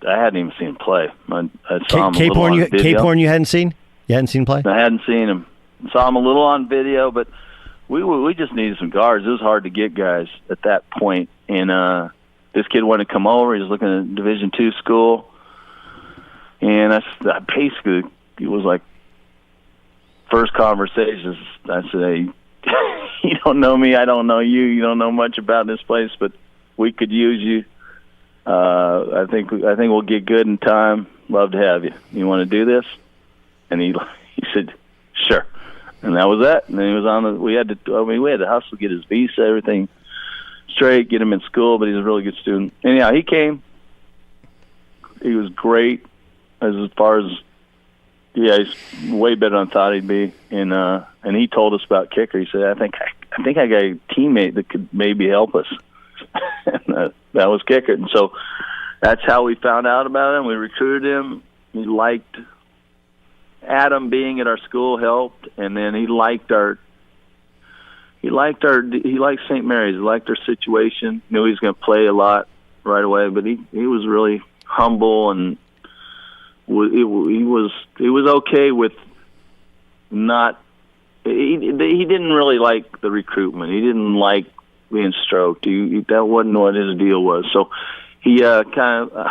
I hadn't even seen him play. I saw him a little on video. K-Porn you hadn't seen? You hadn't seen him play? I hadn't seen him. Saw him a little on video, but we just needed some guards. It was hard to get guys at that point. And this kid wanted to come over. He was looking at Division II school. And I basically, it was like first conversations. I said, hey, you don't know me, I don't know you. You don't know much about this place, but we could use you. I think we'll get good in time. Love to have you. You want to do this? And he said, sure. And that was that. And then he was on we had to hustle to get his visa, everything straight, get him in school, but he's a really good student. Anyhow, he came. He was great as far as, he's way better than I thought he'd be. And he told us about kicker. He said, I think I got a teammate that could maybe help us. And that was kicker. And so that's how we found out about him. We recruited him. He liked Adam being at our school helped, and then he liked St. Mary's. He liked our situation. Knew he was going to play a lot right away, but he was really humble, and he was okay with not. He didn't really like the recruitment. He didn't like being stroked. That wasn't what his deal was. So he kind of.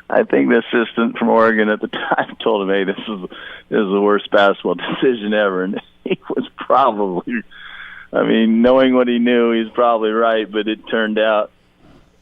I think the assistant from Oregon at the time told him, "Hey, this is the worst basketball decision ever," and he was probably. I mean, knowing what he knew, he's probably right. But it turned out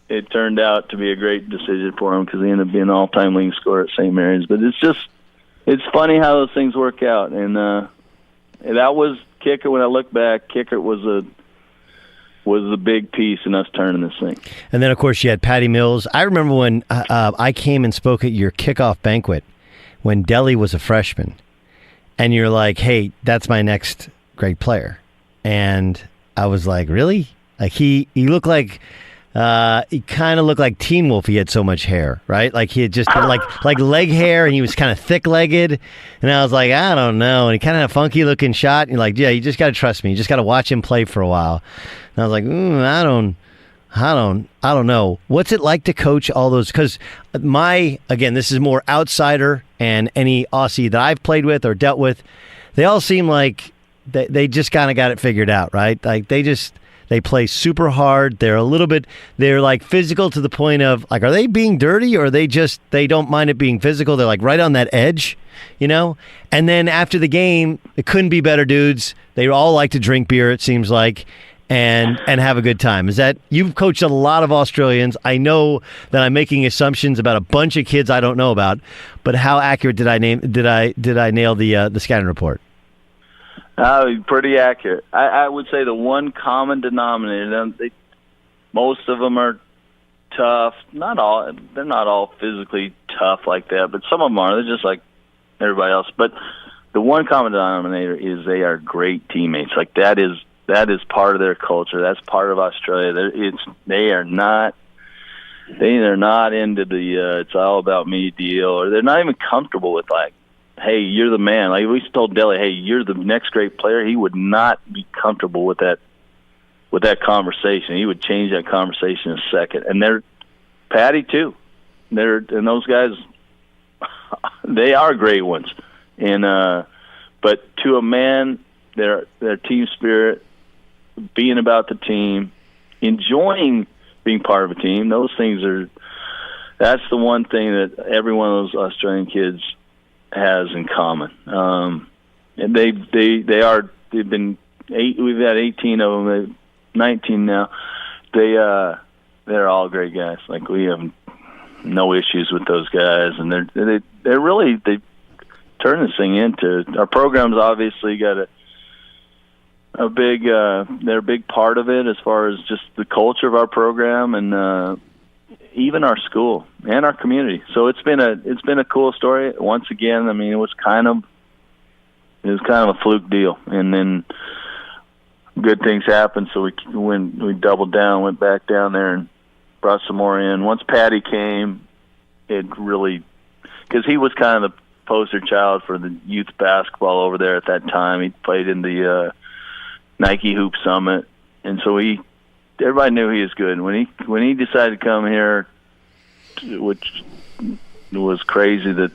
to be a great decision for him because he ended up being an all-time leading scorer at St. Mary's. But it's funny how those things work out, and that was kicker. When I look back, kicker was the big piece in us turning this thing. And then, of course, you had Patty Mills. I remember when I came and spoke at your kickoff banquet when Deli was a freshman, and you're like, "Hey, that's my next great player." And I was like, "Really?" Like he looked like he kind of looked like Teen Wolf. He had so much hair, right? Like he had just like leg hair, and he was kind of thick-legged. And I was like, I don't know. And he kind of had a funky-looking shot. And you're like, yeah, you just got to trust me. You just got to watch him play for a while. And I was like, I don't know. What's it like to coach all those? Because again, this is more outsider, and any Aussie that I've played with or dealt with, they all seem like they just kind of got it figured out, right? Like they play super hard. They're like physical to the point of like, are they being dirty, or are they don't mind it being physical? They're like right on that edge, you know? And then after the game, it couldn't be better dudes. They all like to drink beer, it seems like, and have a good time. Is that, you've coached a lot of Australians. I know that I'm making assumptions about a bunch of kids I don't know about, but how accurate did I nail the scouting report? Pretty accurate. I would say the one common denominator, most of them are tough. They're not all physically tough like that, but some of them are. They're just like everybody else. But the one common denominator is they are great teammates. Like that is part of their culture. That's part of Australia. They are not into the it's all about me deal, or they're not even comfortable with like, hey, you're the man. Like we told Deli, hey, you're the next great player. He would not be comfortable with that conversation. He would change that conversation in a second. And they're Patty too. And those guys, they are great ones. And but to a man, their team spirit, being about the team, enjoying being part of a team. Those things that's the one thing that every one of those Australian kids has in common. And they've been we've had 18 of them, 19 now. They're all great guys. Like we have no issues with those guys, and they're really they turn this thing into our program's obviously got a big they're a big part of it as far as just the culture of our program and even our school and our community. So it's been a cool story. Once again, I mean, it was kind of a fluke deal, and then good things happened. So we doubled down, went back down there, and brought some more in. Once Patty came, it really, because he was kind of poster child for the youth basketball over there at that time. He played in the Nike Hoop Summit, and so everybody knew he was good. When he decided to come here, which was crazy that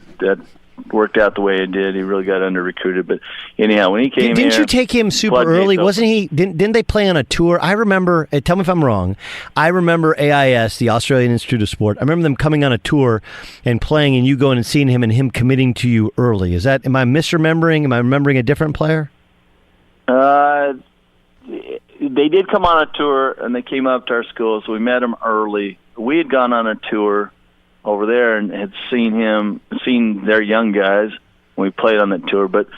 worked out the way it did. He really got under recruited, but anyhow, when he came didn't you take him super early? Wasn't he? Didn't they play on a tour? I remember. Tell me if I'm wrong. I remember AIS, the Australian Institute of Sport. I remember them coming on a tour and playing, and you going and seeing him, and him committing to you early. Am I misremembering? Am I remembering a different player? They did come on a tour, and they came up to our school, so we met him early. We had gone on a tour over there and had seen their young guys when we played on that tour. But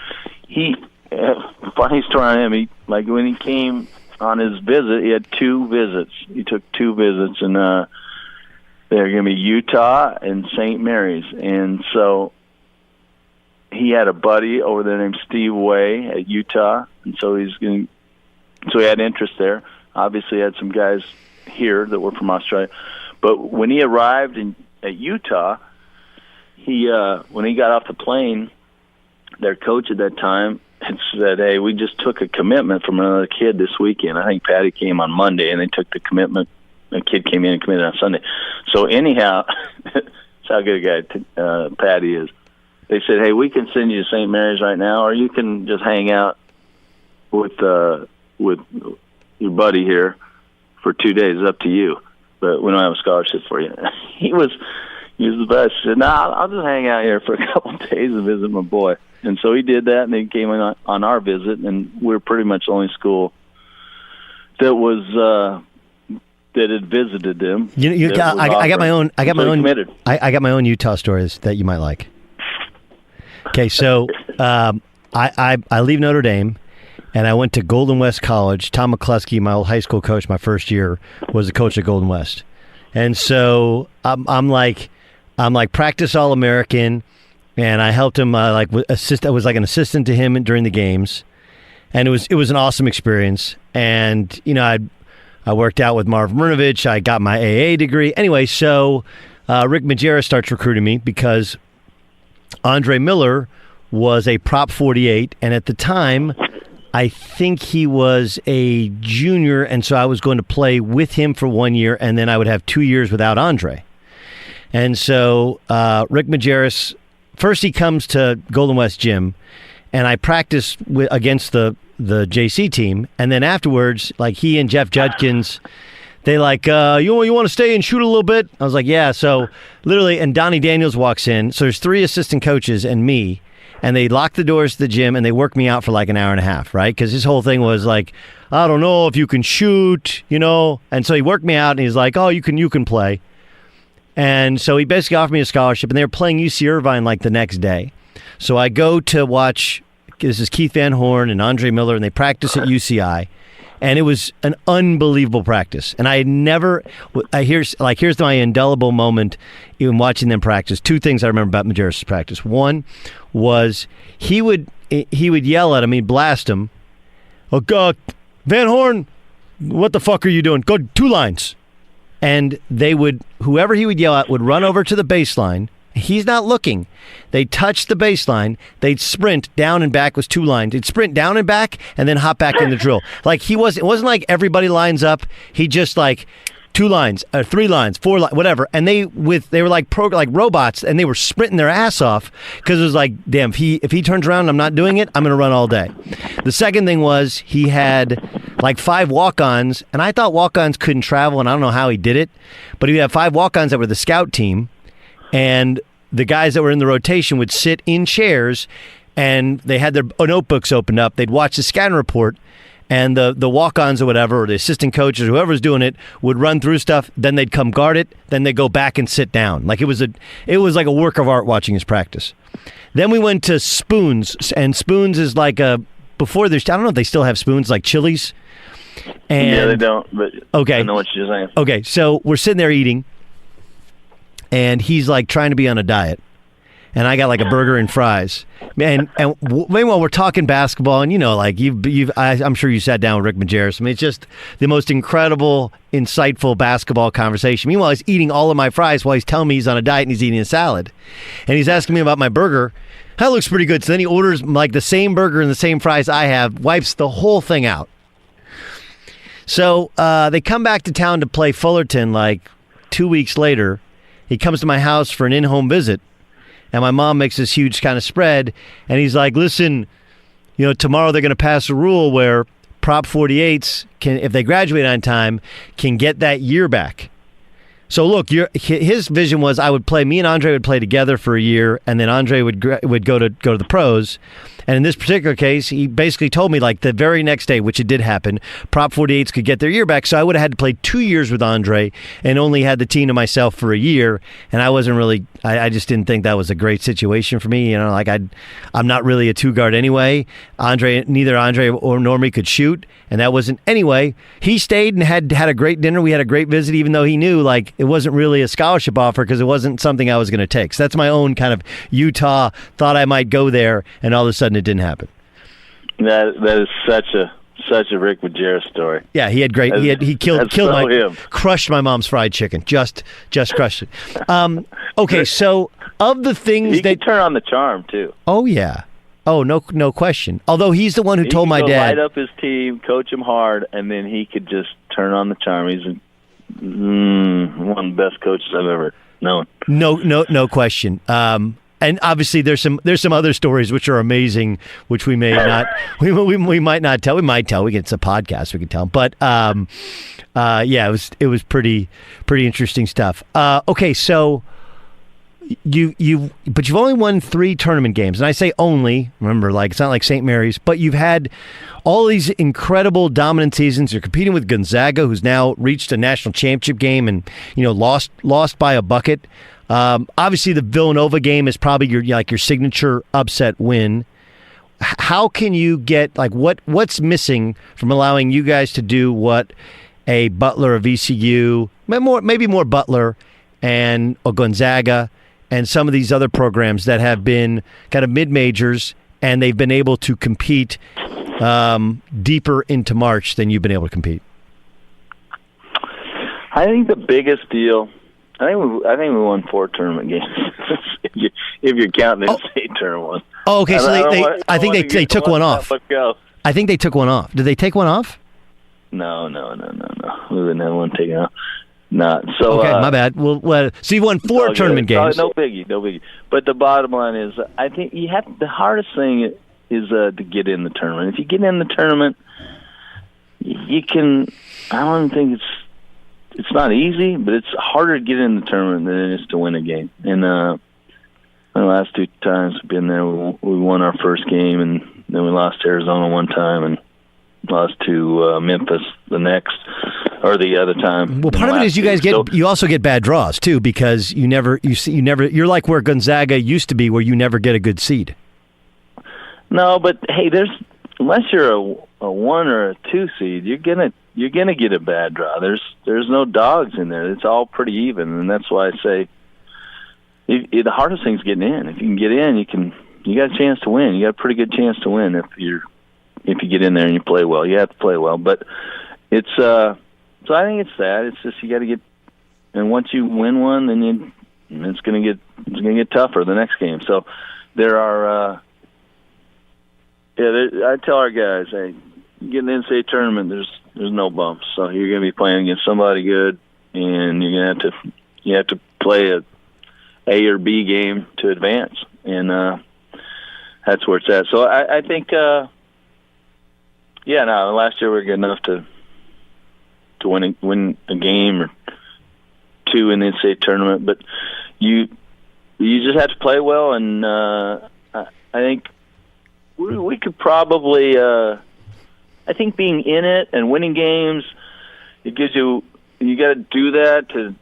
funny story on him, when he came on his visit, he had 2 visits. He took 2 visits, and they're going to be Utah and St. Mary's. And so he had a buddy over there named Steve Way at Utah, and so he had interest there. Obviously, he had some guys here that were from Australia. But when he arrived at Utah, when he got off the plane, their coach at that time had said, "Hey, we just took a commitment from another kid this weekend. I think Patty came on Monday, and they took the commitment. The kid came in and committed on Sunday." So anyhow, that's how good a guy Patty is. They said, "Hey, we can send you to St. Mary's right now, or you can just hang out with your buddy here for 2 days. It's up to you. But we don't have a scholarship for you." He was the best. He said, "Nah, I'll just hang out here for a couple of days and visit my boy." And so he did that, and he came on our visit, and we're pretty much the only school that was that had visited them. I got my own. I got my own. Committed. I got my own Utah stories that you might like. Okay, so I leave Notre Dame. And I went to Golden West College. Tom McCluskey, my old high school coach, my first year, was the coach at Golden West. And so I'm like practice All-American, and I helped him I was like an assistant to him during the games, and it was an awesome experience. And I worked out with Marv Mrnovich. I got my AA degree. Anyway, so Rick Majerus starts recruiting me because Andre Miller was a Prop 48, and at the time, I think he was a junior, and so I was going to play with him for 1 year, and then I would have 2 years without Andre. And so Rick Majerus, first he comes to Golden West Gym, and I practice against the JC team, and then afterwards, like he and Jeff Judkins, they you want to stay and shoot a little bit? I was like, yeah. So literally, and Donnie Daniels walks in, so there's 3 assistant coaches and me, and they lock the doors to the gym, and they work me out for like an hour and a half, right? Because his whole thing was like, I don't know if you can shoot, And so he worked me out, and he's like, oh, you can play. And so he basically offered me a scholarship, and they were playing UC Irvine like the next day. So I go to watch, this is Keith Van Horn and Andre Miller, and they practice at UCI. And it was an unbelievable practice. And I had never, here's my indelible moment in watching them practice. 2 things I remember about Majerus' practice. One was he would yell at him, he'd blast him. Oh, God, Van Horn, what the fuck are you doing? Go 2 lines. And whoever he would yell at would run over to the baseline. He's not looking. They'd touch the baseline. They'd sprint down and back was 2 lines. They'd sprint down and back and then hop back in the drill. Like it wasn't like everybody lines up. He just 2 lines, 3 lines, 4 lines, whatever. And they were like robots, and they were sprinting their ass off because it was like, damn, if he turns around and I'm not doing it, I'm going to run all day. The second thing was he had 5 walk-ons, and I thought walk-ons couldn't travel, and I don't know how he did it, but he had 5 walk-ons that were the scout team. And the guys that were in the rotation would sit in chairs, and they had their notebooks opened up. They'd watch the scouting report, and the walk-ons or whatever, or the assistant coaches, whoever's doing it, would run through stuff. Then they'd come guard it. Then they'd go back and sit down. It was like a work of art watching his practice. Then we went to Spoons, and Spoons is like before there's, I don't know if they still have Spoons, like Chili's. And, yeah, they don't, but okay. I know what you're saying. Okay, so we're sitting there eating, and he's trying to be on a diet. and I got like a burger and fries. Meanwhile, we're talking basketball, and like I'm sure you sat down with Rick Majerus. I mean, it's just the most incredible, insightful basketball conversation. Meanwhile, he's eating all of my fries while he's telling me he's on a diet and he's eating a salad, and he's asking me about my burger. That looks pretty good. So then he orders like the same burger and the same fries I have, wipes the whole thing out. So they come back to town to play Fullerton like 2 weeks later. He comes to my house for an in-home visit, and my mom makes this huge kind of spread, and he's like, listen, tomorrow they're going to pass a rule where Prop 48s, if they graduate on time, can get that year back. So look, his vision was me and Andre would play together for a year, and then Andre would go to the pros. And in this particular case, he basically told me like the very next day, which it did happen, Prop 48s could get their year back. So I would have had to play 2 years with Andre and only had the team to myself for a year. And I wasn't really, I just didn't think that was a great situation for me. I'm not really a two guard anyway. Neither Andre nor me could shoot. And that wasn't, anyway, he stayed and had a great dinner. We had a great visit, even though he knew like it wasn't really a scholarship offer because it wasn't something I was going to take. So that's my own kind of Utah, thought I might go there, and all of a sudden it didn't happen. That is such a Rick Majerus story. Yeah, he had great. He crushed my mom's fried chicken. Just crushed it. Okay, so of the things he could turn on the charm too. Oh yeah. Oh no question. Although he's the one who told my dad light up his team, coach him hard, and then he could just turn on the charm. He's one of the best coaches I've ever known. No question. And obviously, there's some other stories which are amazing, which we may not, we might not tell. We might tell. It's a podcast. We can tell. But yeah, it was pretty interesting stuff. Okay, so but you've only won 3 tournament games, and I say only. Remember, like it's not like St. Mary's, but you've had all these incredible dominant seasons. You're competing with Gonzaga, who's now reached a national championship game, and lost by a bucket. Obviously, the Villanova game is probably your signature upset win. How can you get what's missing from allowing you guys to do what a Butler, a VCU, maybe more Butler and a Gonzaga and some of these other programs that have been kind of mid-majors and they've been able to compete deeper into March than you've been able to compete? I think the biggest deal. I think we won 4 tournament games. if you're counting the state tournament one. Oh, okay. So I think they took one off. I think they took one off. Did they take one off? No. We didn't have one taken off. Not so. Okay, my bad. Well, so you won 4 tournament games. No biggie. But the bottom line is, I think the hardest thing is to get in the tournament. If you get in the tournament, you can. I don't think it's not easy, but it's harder to get in the tournament than it is to win a game. And the last 2 times we've been there, we won our first game, and then we lost to Arizona one time, and lost to Memphis the other time. Well, part of it is you guys you also get bad draws too, because you're like where Gonzaga used to be, where you never get a good seed. No, but hey, unless you're a 1 or a 2 seed, you're gonna get a bad draw. There's no dogs in there. It's all pretty even, and that's why I say the hardest thing is getting in. If you can get in, you got a chance to win. You got a pretty good chance to win if you get in there and you play well. You have to play well, but it's so I think it's that. It's just you got to get, and once you win one, then it's gonna get tougher the next game. So there are. I tell our guys, hey, you get in the NCAA tournament, there's no bumps. So you're going to be playing against somebody good, and you're going to have to play a or B game to advance, and that's where it's at. So I think, last year we were good enough to win a game or 2 in the NCAA tournament, but you just have to play well, and I think we could probably. I think being in it and winning games, it gives you got to do that to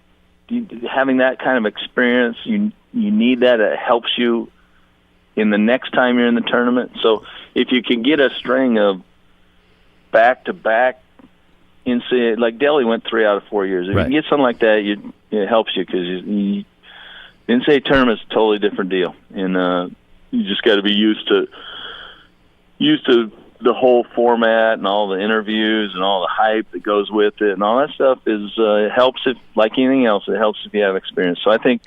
having that kind of experience. You need that. It helps you in the next time you're in the tournament. So if you can get a string of back-to-back like Delhi went 3 out of 4 years. If you can get something like that, it helps you because NCAA tournament's a totally different deal, and you just got to be used to the whole format and all the interviews and all the hype that goes with it, and all that stuff it helps if, like anything else, it helps if you have experience. So I think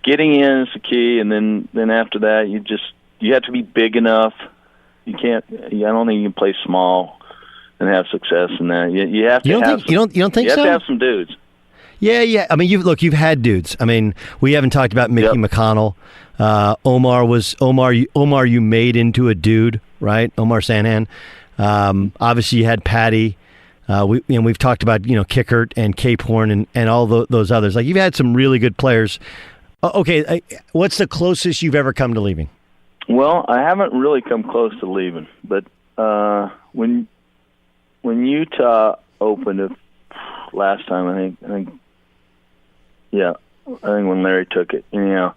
getting in is the key, and then after that, you have to be big enough. I don't think you can play small and have success in that. You have to. You don't think so? You have to have some dudes. Yeah. I mean, you've had dudes. I mean, we haven't talked about Mickey McConnell. Omar, you made into a dude, right? Omar Sanhan. Obviously, you had Patty. We've talked about Kickert and Cape Horn and all those others. Like, you've had some really good players. Okay, what's the closest you've ever come to leaving? Well, I haven't really come close to leaving, but when Utah opened last time, I think when Larry took it, I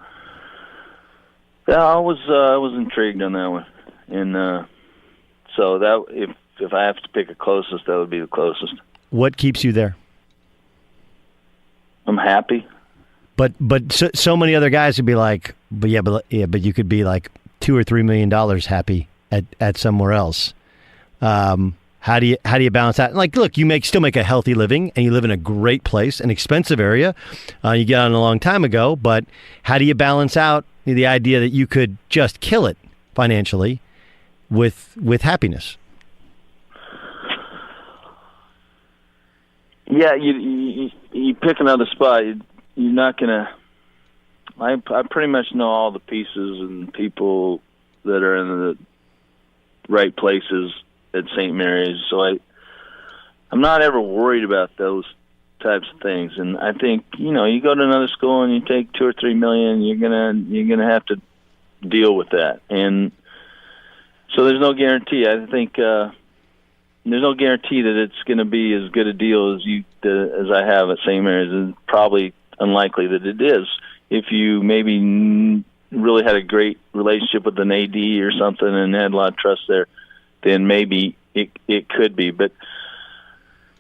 was intrigued on that one, and so that if I have to pick a closest, that would be the closest. What keeps you there? I'm happy. But so many other guys would be like, but you could be like $2 or $3 million happy at somewhere else. How do you balance that? Like, look, you still make a healthy living, and you live in a great place, an expensive area. You got on a long time ago, but how do you balance out the idea that you could just kill it financially with happiness? Yeah, you pick another spot. You're not gonna. I pretty much know all the pieces and people that are in the right places at St. Mary's, so I'm not ever worried about those types of things. And I think you go to another school and you take $2 or $3 million, you're gonna have to deal with that. And so there's no guarantee. I think there's no guarantee that it's going to be as good a deal as I have at St. Mary's. It's probably unlikely that it is. If you maybe really had a great relationship with an AD or something and had a lot of trust there, then maybe it could be. But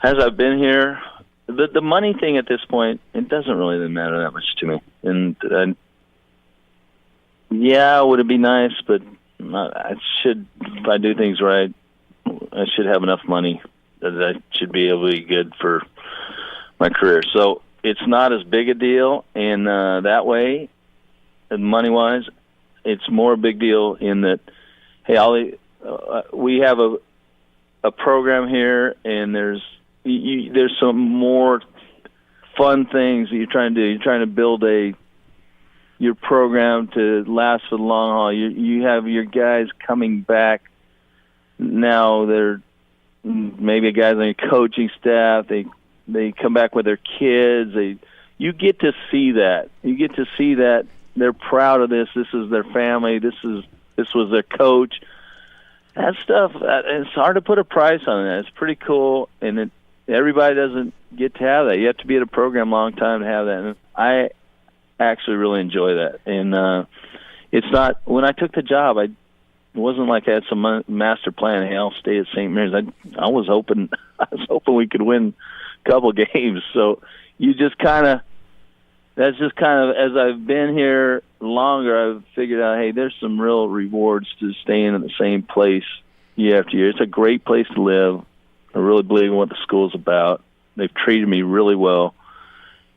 as I've been here, the money thing at this point, it doesn't really matter that much to me. And would it be nice? But if I do things right, I should have enough money that I should be able to be good for my career. So it's not as big a deal in that way, and money-wise. It's more a big deal in that, hey, we have a program here, and there's some more fun things that you're trying to do. You're trying to build your program to last for the long haul. You have your guys coming back. Now they're maybe guys on your coaching staff. They come back with their kids. You get to see that. You get to see that they're proud of this. This is their family. This was their coach. That stuff. It's hard to put a price on it. It's pretty cool, and everybody doesn't get to have that. You have to be at a program a long time to have that. And I actually really enjoy that. And it's not when I took the job. It wasn't like I had some master plan. Hey, I'll stay at St. Mary's. I was hoping we could win a couple games. So that's just kind of as I've been here longer, I've figured out, hey, there's some real rewards to staying in the same place year after year. It's a great place to live. I really believe in what the school's about. They've treated me really well,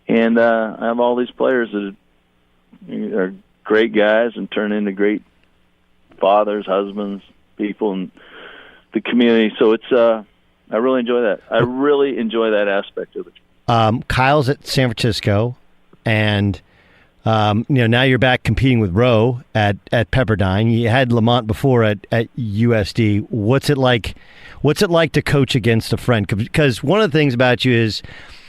and I have all these players that are great guys and turn into great fathers, husbands, people in the community. So it's I really enjoy that. I really enjoy that aspect of it. Kyle's at San Francisco, and now you're back competing with Rowe at Pepperdine. You had Lamont before at USD. What's it like? What's it like to coach against a friend? Because one of the things about you is,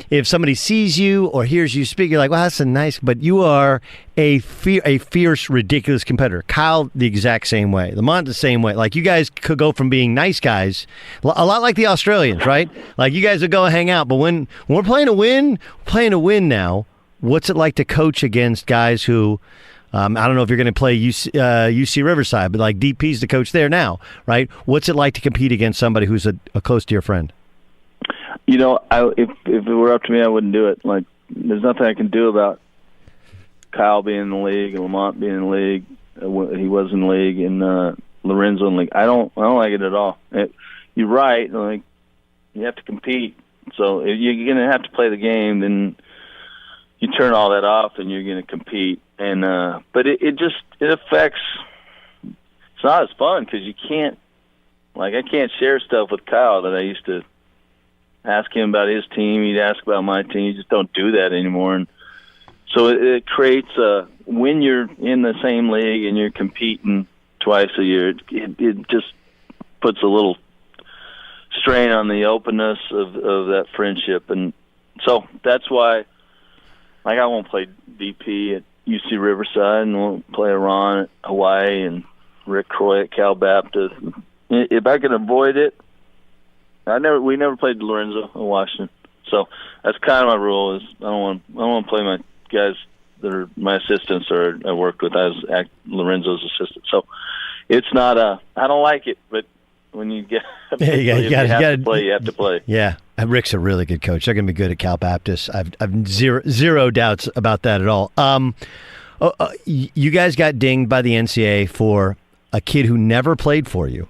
if somebody sees you or hears you speak, you're like, well, that's a nice, but you are a fierce, ridiculous competitor. Kyle, the exact same way. Lamont, the same way. Like, you guys could go from being nice guys, a lot like the Australians, right? Like, you guys would go and hang out, but when we're playing to win now, what's it like to coach against guys who, I don't know if you're going to play UC Riverside, but like DP's the coach there now, right? What's it like to compete against somebody who's a close to your friend? If it were up to me, I wouldn't do it. Like, there's nothing I can do about Kyle being in the league and Lamont being in the league. He was in the league, and Lorenzo in the league. I don't like it at all. You're right. Like, you have to compete. So if you're going to have to play the game, then you turn all that off and you're going to compete. And but it affects. It's not as fun because you can't. Like, I can't share stuff with Kyle that I used to ask him about his team. He'd ask about my team. You just don't do that anymore. And so it creates when you're in the same league and you're competing twice a year, it just puts a little strain on the openness of that friendship. And so that's why, like, I won't play DP at UC Riverside, and won't play Ron at Hawaii and Rick Croy at Cal Baptist. If I can avoid it, we never played Lorenzo in Washington. So that's kind of my rule. Is I don't want to play my guys that are my assistants or I worked with. I was Lorenzo's assistant. So it's not I don't like it, but when you get you have to play. Yeah, Rick's a really good coach. They're going to be good at Cal Baptist. I've zero doubts about that at all. You guys got dinged by the NCAA for a kid who never played for you,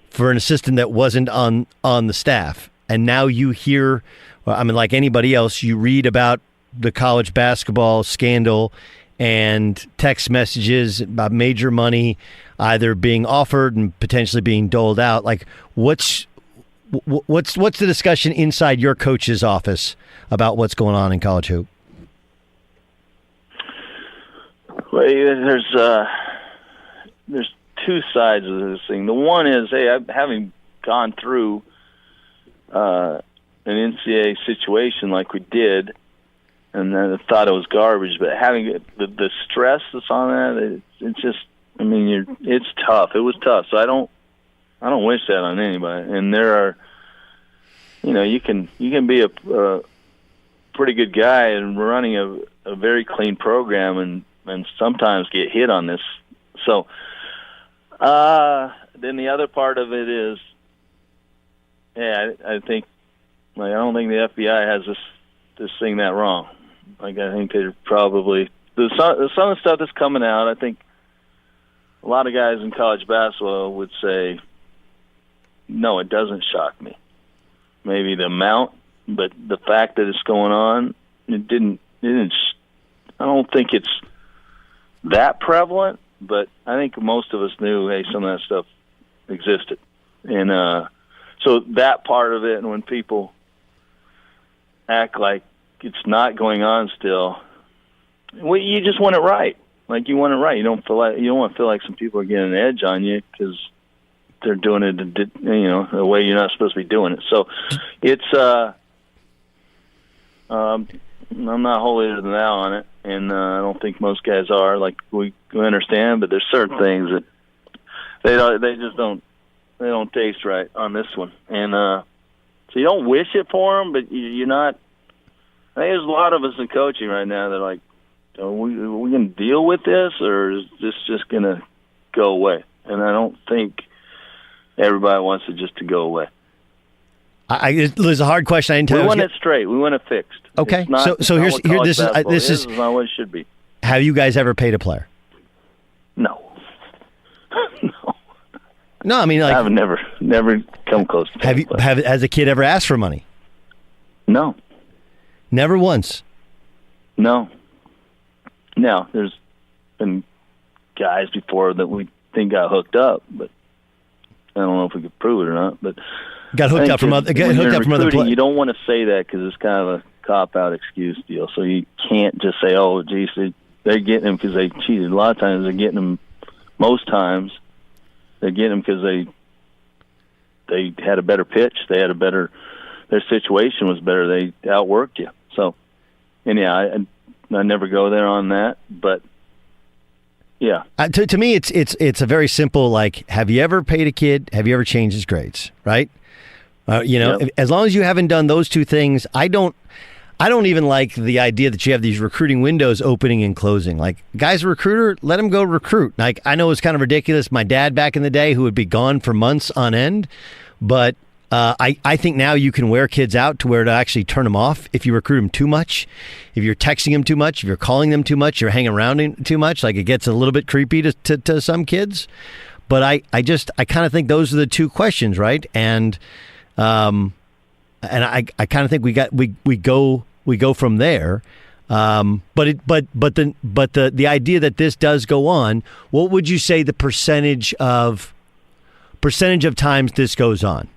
for an assistant that wasn't on the staff. And now you hear, I mean, like anybody else, you read about the college basketball scandal and text messages about major money either being offered and potentially being doled out. Like, what's the discussion inside your coach's office about what's going on in college hoop? Well, there's two sides of this thing. The one is, hey, having gone through an NCAA situation like we did, and then I thought it was garbage, but having the stress that's on that, it's just, I mean, it's tough. It was tough. So I don't wish that on anybody. And there are, you can be a pretty good guy and running a very clean program and sometimes get hit on this. So then the other part of it is, I think, like, I don't think the FBI has this thing that wrong. Like, I think they're probably some of the stuff that's coming out. I think a lot of guys in college basketball would say, no, it doesn't shock me. Maybe the amount, but the fact that it's going on, it didn't. I don't think it's that prevalent, but I think most of us knew, hey, some of that stuff existed. And so that part of it, and when people act like it's not going on still, well, you just want it right. Like, you want it right. You don't want to feel like some people are getting an edge on you because they're doing it, the way you're not supposed to be doing it. So it's I'm not holier than thou on it, and I don't think most guys are. Like, we understand, but there's certain things that they just don't taste right on this one. And so you don't wish it for them, but you're not. I think there's a lot of us in coaching right now that are like, are we going to deal with this, or is this just going to go away? And I don't think everybody wants it just to go away. It was a hard question. I didn't tell you. We want it straight. We want it fixed. Okay. This is not what it should be. Have you guys ever paid a player? No. No, I mean, like, I've never come close to paying a player. Has a kid ever asked for money? No. Never once? No. Now, there's been guys before that we think got hooked up, but I don't know if we could prove it or not. But got hooked up from other players. You don't want to say that because it's kind of a cop-out excuse deal. So you can't just say, oh, geez, they're getting them because they cheated. A lot of times they're getting them, most times, they're getting them because they had a better pitch. They had their situation was better. They outworked you. So, anyhow, I never go there on that, but yeah. To me, it's a very simple, like, have you ever paid a kid? Have you ever changed his grades? Right? Yep. As long as you haven't done those two things, I don't even like the idea that you have these recruiting windows opening and closing. Like, guy's a recruiter, let him go recruit. Like, I know it's kind of ridiculous. My dad back in the day, who would be gone for months on end, but I think now you can wear kids out to where to actually turn them off if you recruit them too much, if you're texting them too much, if you're calling them too much, you're hanging around too much. Like, it gets a little bit creepy to some kids. But I kind of think those are the two questions, right? And I kind of think we go from there. But the idea that this does go on, what would you say the percentage of times this goes on?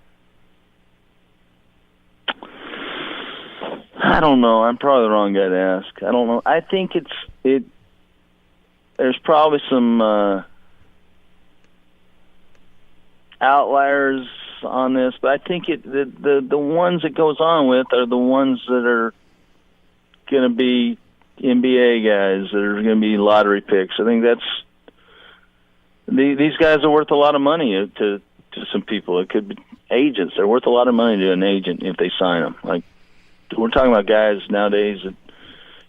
I don't know. I'm probably the wrong guy to ask. I don't know. I think there's probably some outliers on this, but I think the ones it goes on with are the ones that are going to be NBA guys, that are going to be lottery picks. I think these guys are worth a lot of money to some people. It could be agents. They're worth a lot of money to an agent if they sign them. Like, we're talking about guys nowadays that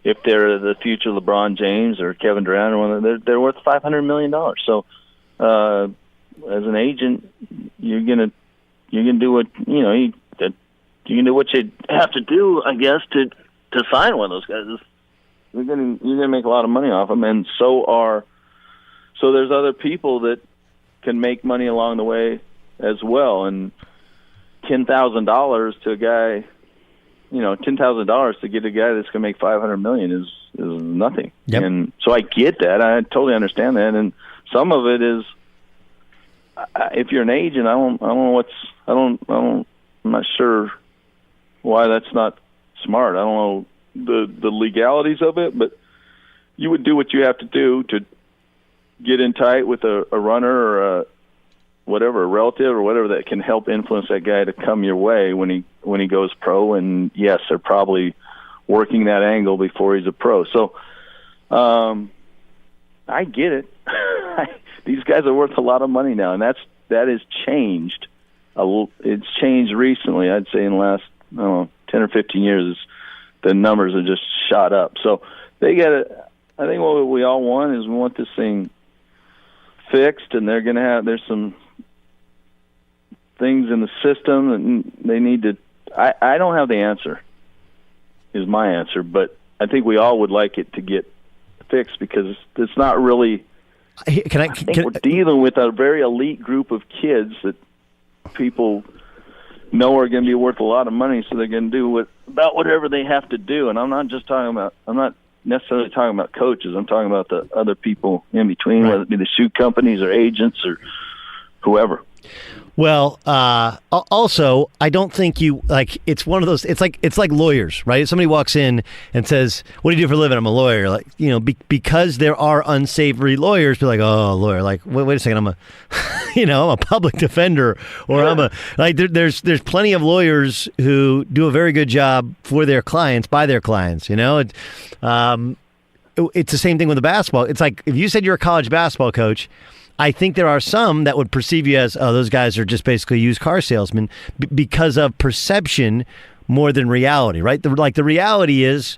if they're the future LeBron James or Kevin Durant or one, they're worth $500 million. So, as an agent, you're gonna do what you can do what you have to do, I guess, to sign one of those guys. You're gonna make a lot of money off them, and so there's other people that can make money along the way as well. And $10,000 to a guy. $10,000 to get a guy that's going to make $500 million is nothing. Yep. And so I get that. I totally understand that. And some of it is, if you're an agent, I'm not sure why that's not smart. I don't know the legalities of it, but you would do what you have to do to get in tight with a runner or a relative or whatever that can help influence that guy to come your way when he goes pro. And yes, they're probably working that angle before he's a pro. So I get it. These guys are worth a lot of money now, and that has changed. It's changed recently. I'd say in the last 10 or 15 years, the numbers have just shot up. So they got to. I think what we all want is we want this thing fixed, and there's some things in the system and they need to. I don't have the answer, is my answer, but I think we all would like it to get fixed because it's not really. I think we're dealing with a very elite group of kids that people know are going to be worth a lot of money, so they're going to do about whatever they have to do. And I'm not necessarily talking about coaches. I'm talking about the other people in between, right, whether it be the shoe companies or agents or whoever. Well, also, I don't think it's one of those, it's like lawyers, right? If somebody walks in and says, "What do you do for a living?" "I'm a lawyer." Like, because there are unsavory lawyers, be like, "Oh, lawyer." Like, wait a second, I'm a public defender, or there's plenty of lawyers who do a very good job for their clients, by their clients, It's the same thing with the basketball. It's like, if you said you're a college basketball coach, I think there are some that would perceive you as, oh, those guys are just basically used car salesmen because of perception more than reality, right? The reality is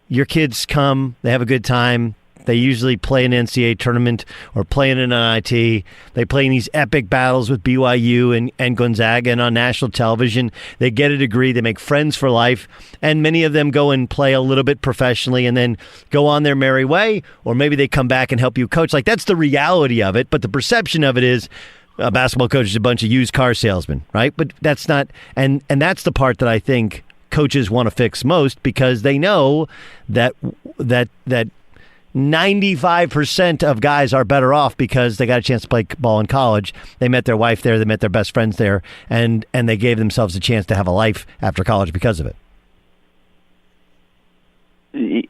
your kids come, they have a good time. They usually play an NCAA tournament or play in an NIT. They play in these epic battles with BYU and Gonzaga and on national television. They get a degree. They make friends for life. And many of them go and play a little bit professionally and then go on their merry way. Or maybe they come back and help you coach. Like, that's the reality of it. But the perception of it is a basketball coach is a bunch of used car salesmen, right? But that's not. And that's the part that I think coaches want to fix most, because they know that 95% of guys are better off because they got a chance to play ball in college. They met their wife there. They met their best friends there. And they gave themselves a chance to have a life after college because of it.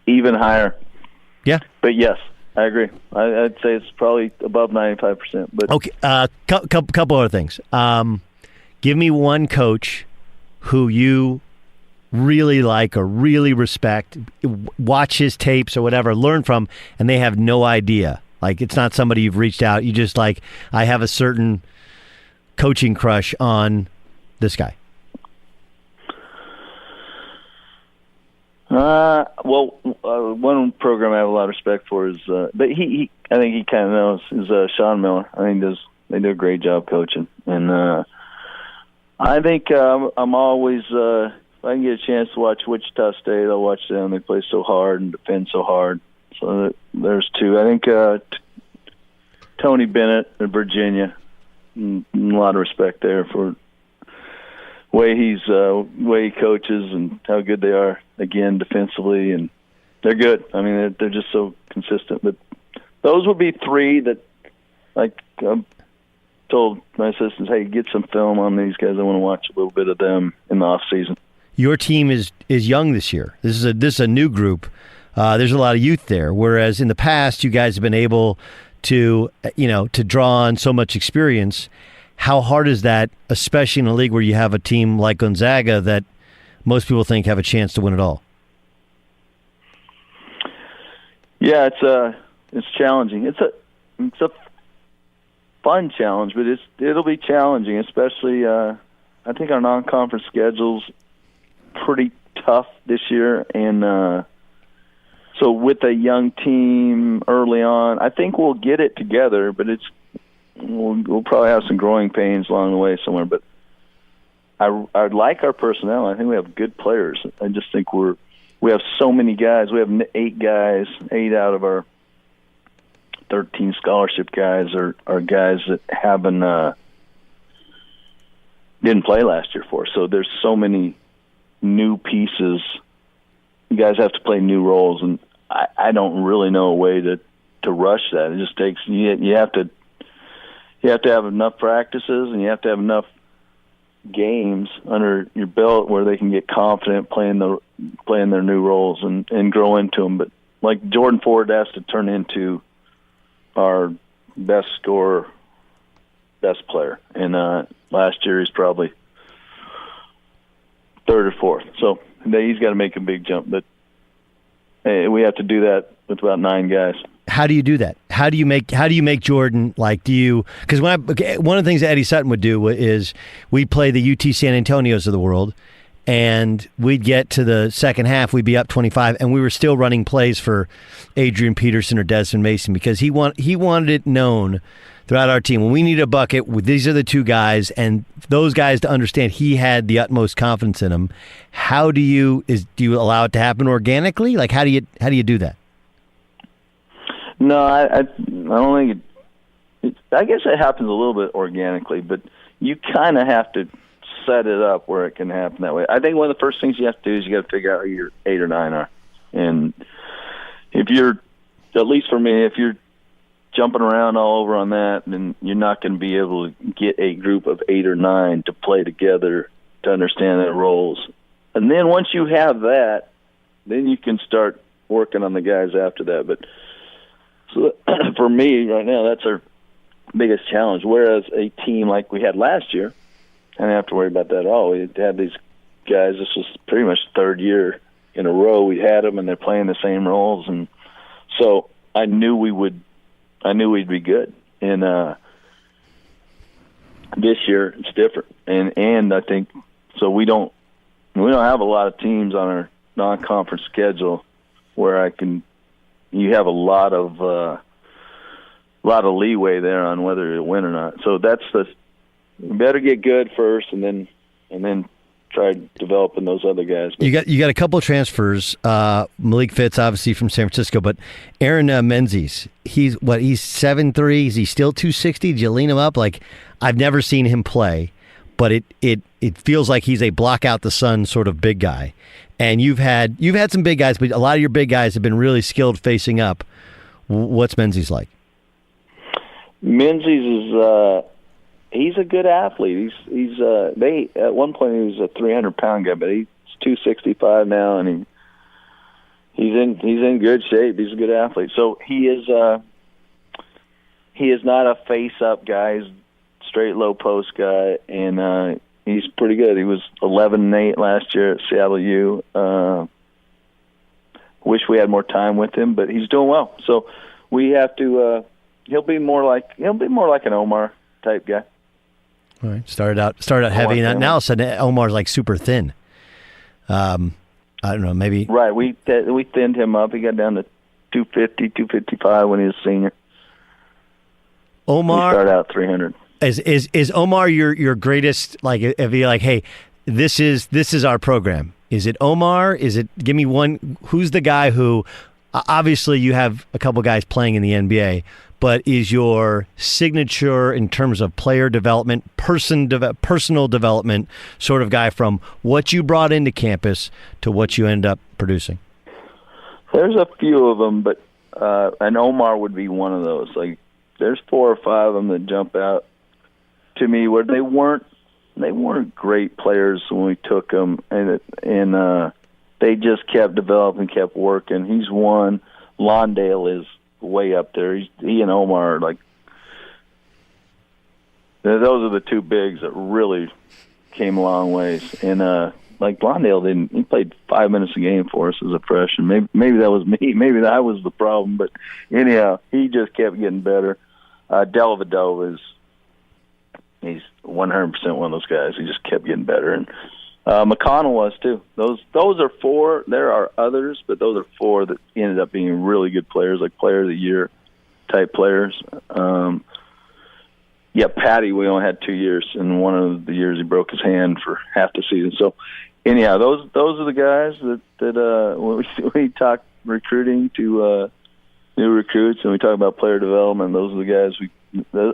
Even higher. Yeah. But yes, I agree. I'd say it's probably above 95%. But okay. Couple other things. Give me one coach who you really like or really respect, watch his tapes or whatever, learn from, and they have no idea. Like, it's not somebody you've reached out. You just I have a certain coaching crush on this guy. One program I have a lot of respect for is, but I think he kind of knows, is Sean Miller. I think they do a great job coaching. And I think I'm always, if I can get a chance to watch Wichita State, I'll watch them. They play so hard and defend so hard. So there's two. I think Tony Bennett in Virginia, a lot of respect there for way he coaches and how good they are, again, defensively. And they're good. I mean, they're just so consistent. But those would be three that, like, told my assistants, hey, get some film on these guys. I want to watch a little bit of them in the off season. Your team is young this year. This is a new group. There's a lot of youth there, whereas in the past you guys have been able to draw on so much experience. How hard is that, especially in a league where you have a team like Gonzaga that most people think have a chance to win it all? Yeah, it's challenging. It's a fun challenge, but it'll be challenging, especially I think our non-conference schedule's pretty tough this year, and so with a young team early on, I think we'll get it together, but we'll probably have some growing pains along the way somewhere. But I like our personnel. I think we have good players. I just think we have so many guys. We have 8 guys. 8 out of our 13 scholarship guys are guys that didn't play last year for us. So there's so many new pieces. You guys have to play new roles, and I don't really know a way to rush that. It just takes you have to have enough practices, and you have to have enough games under your belt where they can get confident playing their new roles and grow into them. But like Jordan Ford has to turn into our best scorer, best player, and last year he's probably 3rd or 4th. So he's got to make a big jump, but we have to do that with about 9 guys. How do you do that? How do you make Jordan, like, because one of the things that Eddie Sutton would do is we'd play the UT San Antonios of the world, and we'd get to the second half, we'd be up 25, and we were still running plays for Adrian Peterson or Desmond Mason because he wanted it known throughout our team. When we need a bucket, these are the 2 guys, and those guys to understand he had the utmost confidence in them. How do you allow it to happen organically? Like, how do you do that? No, I don't think I guess it happens a little bit organically, but you kind of have to set it up where it can happen that way. I think one of the first things you have to do is you got to figure out who your 8 or 9 are. And if you're, at least for me, if you're jumping around all over on that, then you're not going to be able to get a group of 8 or 9 to play together to understand their roles. And then once you have that, then you can start working on the guys after that. But so for me right now, that's our biggest challenge. Whereas a team like we had last year, I didn't have to worry about that at all. We had these guys. This was pretty much the 3rd year in a row we had them, and they're playing the same roles. And so I knew we'd be good. And this year it's different. And I think so. We don't have a lot of teams on our non-conference schedule where you have a lot of leeway there on whether to win or not. So we better get good first, and then try developing those other guys. But you got a couple of transfers. Malik Fitz, obviously from San Francisco, but Aaron Menzies, he's 7'3". Is he still 260? Did you lean him up? Like, I've never seen him play, but it feels like he's a block out the sun sort of big guy. And you've had some big guys, but a lot of your big guys have been really skilled facing up. What's Menzies like? Menzies is he's a good athlete. He's at one point he was a 300-pound guy, but he's 265 now, and he's in good shape. He's a good athlete. So he is not a face-up guy. He's a straight low post guy, and he's pretty good. He was 11-8 last year at Seattle U. Wish we had more time with him, but he's doing well. So we have to. He'll be more like an Omar type guy. All right. Started out heavy, and now all of a sudden Omar's like super thin. I don't know, maybe. Right. We thinned him up. He got down to 250, 255 when he was a senior. Omar he started out 300. Is Omar your greatest, like, if you're like, hey, this is our program? Is it Omar? Give me one, who's the guy who, obviously you have a couple guys playing in the NBA, but is your signature in terms of player development, personal development sort of guy, from what you brought into campus to what you end up producing? There's a few of them, but and Omar would be one of those. Like, there's 4 or 5 of them that jump out to me where they weren't great players when we took them, and they just kept developing, kept working. He's one. Lawndale is way up there. He and Omar are like, those are the 2 bigs that really came a long ways. And like Lawndale he played 5 minutes a game for us as a freshman. Maybe that was me. Maybe that was the problem. But anyhow, he just kept getting better. Dellavedova he's 100% one of those guys. He just kept getting better. And McConnell was too. Those are 4. There are others, but those are 4 that ended up being really good players, like player of the year type players. Patty, we only had 2 years, and one of the years he broke his hand for half the season. So anyhow, those are the guys that when we talk recruiting to new recruits and we talk about player development, those are the guys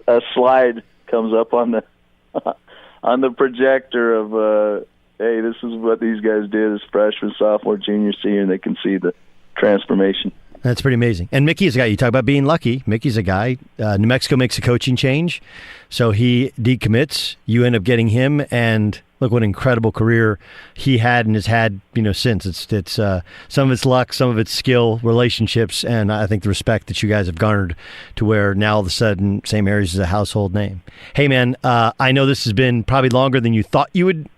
a slide comes up on the projector of hey, this is what these guys did as freshman, sophomore, junior, senior, and they can see the transformation. That's pretty amazing. And Mickey's a guy. You talk about being lucky. Mickey's a guy. New Mexico makes a coaching change, so he decommits. You end up getting him, and look what an incredible career he had and has had, since. It's some of it's luck, some of it's skill, relationships, and I think the respect that you guys have garnered to where now all of a sudden St. Mary's is a household name. Hey, man, I know this has been probably longer than you thought you would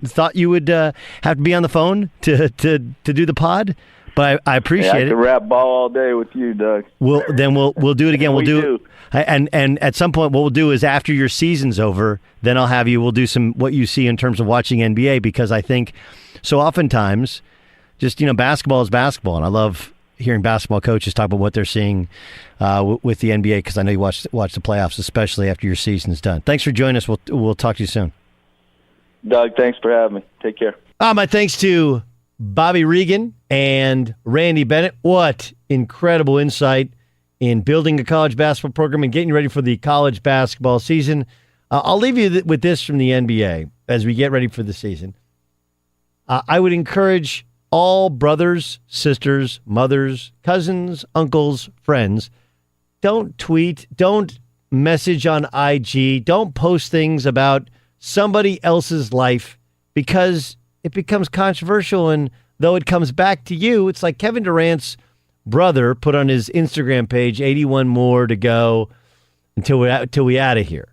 have to be on the phone to do the pod. But I appreciate it. I could rap ball all day with you, Doug. We'll do it again. We'll do. And at some point, what we'll do is after your season's over, then I'll have you. We'll do some what you see in terms of watching NBA, because I think so oftentimes, just basketball is basketball, and I love hearing basketball coaches talk about what they're seeing with the NBA, because I know you watch the playoffs, especially after your season's done. Thanks for joining us. We'll talk to you soon. Doug, thanks for having me. Take care. My thanks to Bobby Reagan and Randy Bennett. What incredible insight in building a college basketball program and getting ready for the college basketball season. I'll leave you with this from the NBA as we get ready for the season. I would encourage all brothers, sisters, mothers, cousins, uncles, friends, don't tweet, don't message on IG, don't post things about somebody else's life, because it becomes controversial, and though it comes back to you, it's like Kevin Durant's brother put on his Instagram page, 81 more to go until we out of here.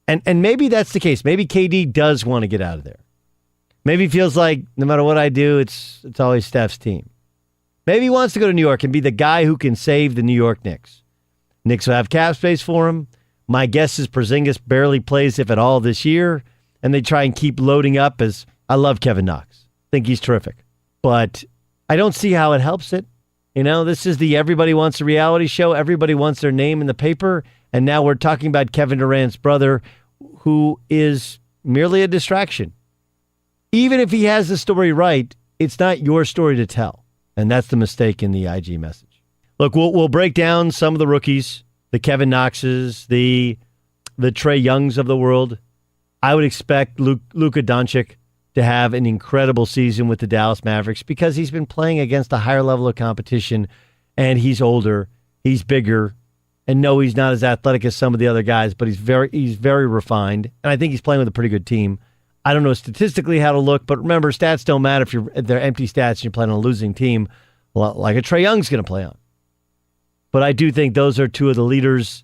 And maybe that's the case. Maybe KD does want to get out of there. Maybe he feels like no matter what I do, it's always Steph's team. Maybe he wants to go to New York and be the guy who can save the New York Knicks. Knicks will have cap space for him. My guess is Porzingis barely plays, if at all, this year. And they try and keep loading up. As I love Kevin Knox. Think he's terrific. But I don't see how it helps it. This is the everybody wants a reality show. Everybody wants their name in the paper. And now we're talking about Kevin Durant's brother, who is merely a distraction. Even if he has the story right, it's not your story to tell. And that's the mistake in the IG message. Look, we'll break down some of the rookies, the Kevin Knoxes, the Trae Youngs of the world. I would expect Luka Doncic to have an incredible season with the Dallas Mavericks, because he's been playing against a higher level of competition, and he's older, he's bigger, and no, he's not as athletic as some of the other guys, but he's very refined, and I think he's playing with a pretty good team. I don't know statistically how to look, but remember, stats don't matter if they're empty stats and you're playing on a losing team, like a Trae Young's going to play on. But I do think those are 2 of the leaders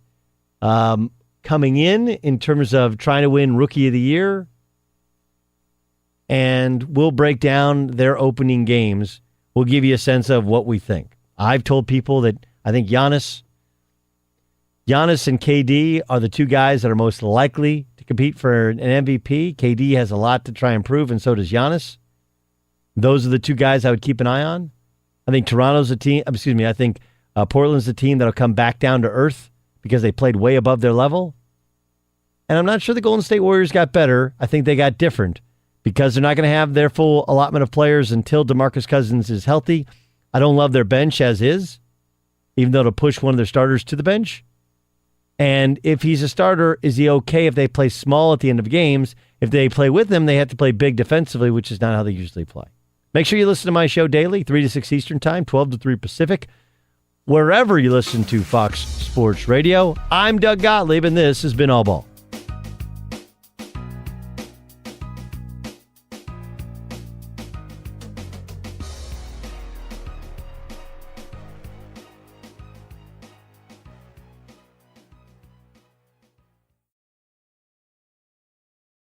coming in terms of trying to win Rookie of the Year. And we'll break down their opening games. We'll give you a sense of what we think. I've told people that I think Giannis and KD are the 2 guys that are most likely to compete for an MVP. KD has a lot to try and prove, and so does Giannis. Those are the 2 guys I would keep an eye on. I think Toronto's a team. I think Portland's the team that'll come back down to earth, because they played way above their level. And I'm not sure the Golden State Warriors got better. I think they got different because they're not going to have their full allotment of players until DeMarcus Cousins is healthy. I don't love their bench as is, even though to push one of their starters to the bench. And if he's a starter, is he okay if they play small at the end of games? If they play with him, they have to play big defensively, which is not how they usually play. Make sure you listen to my show daily, 3 to 6 Eastern Time, 12 to 3 Pacific, wherever you listen to Fox Sports Radio. I'm Doug Gottlieb, and this has been All Ball.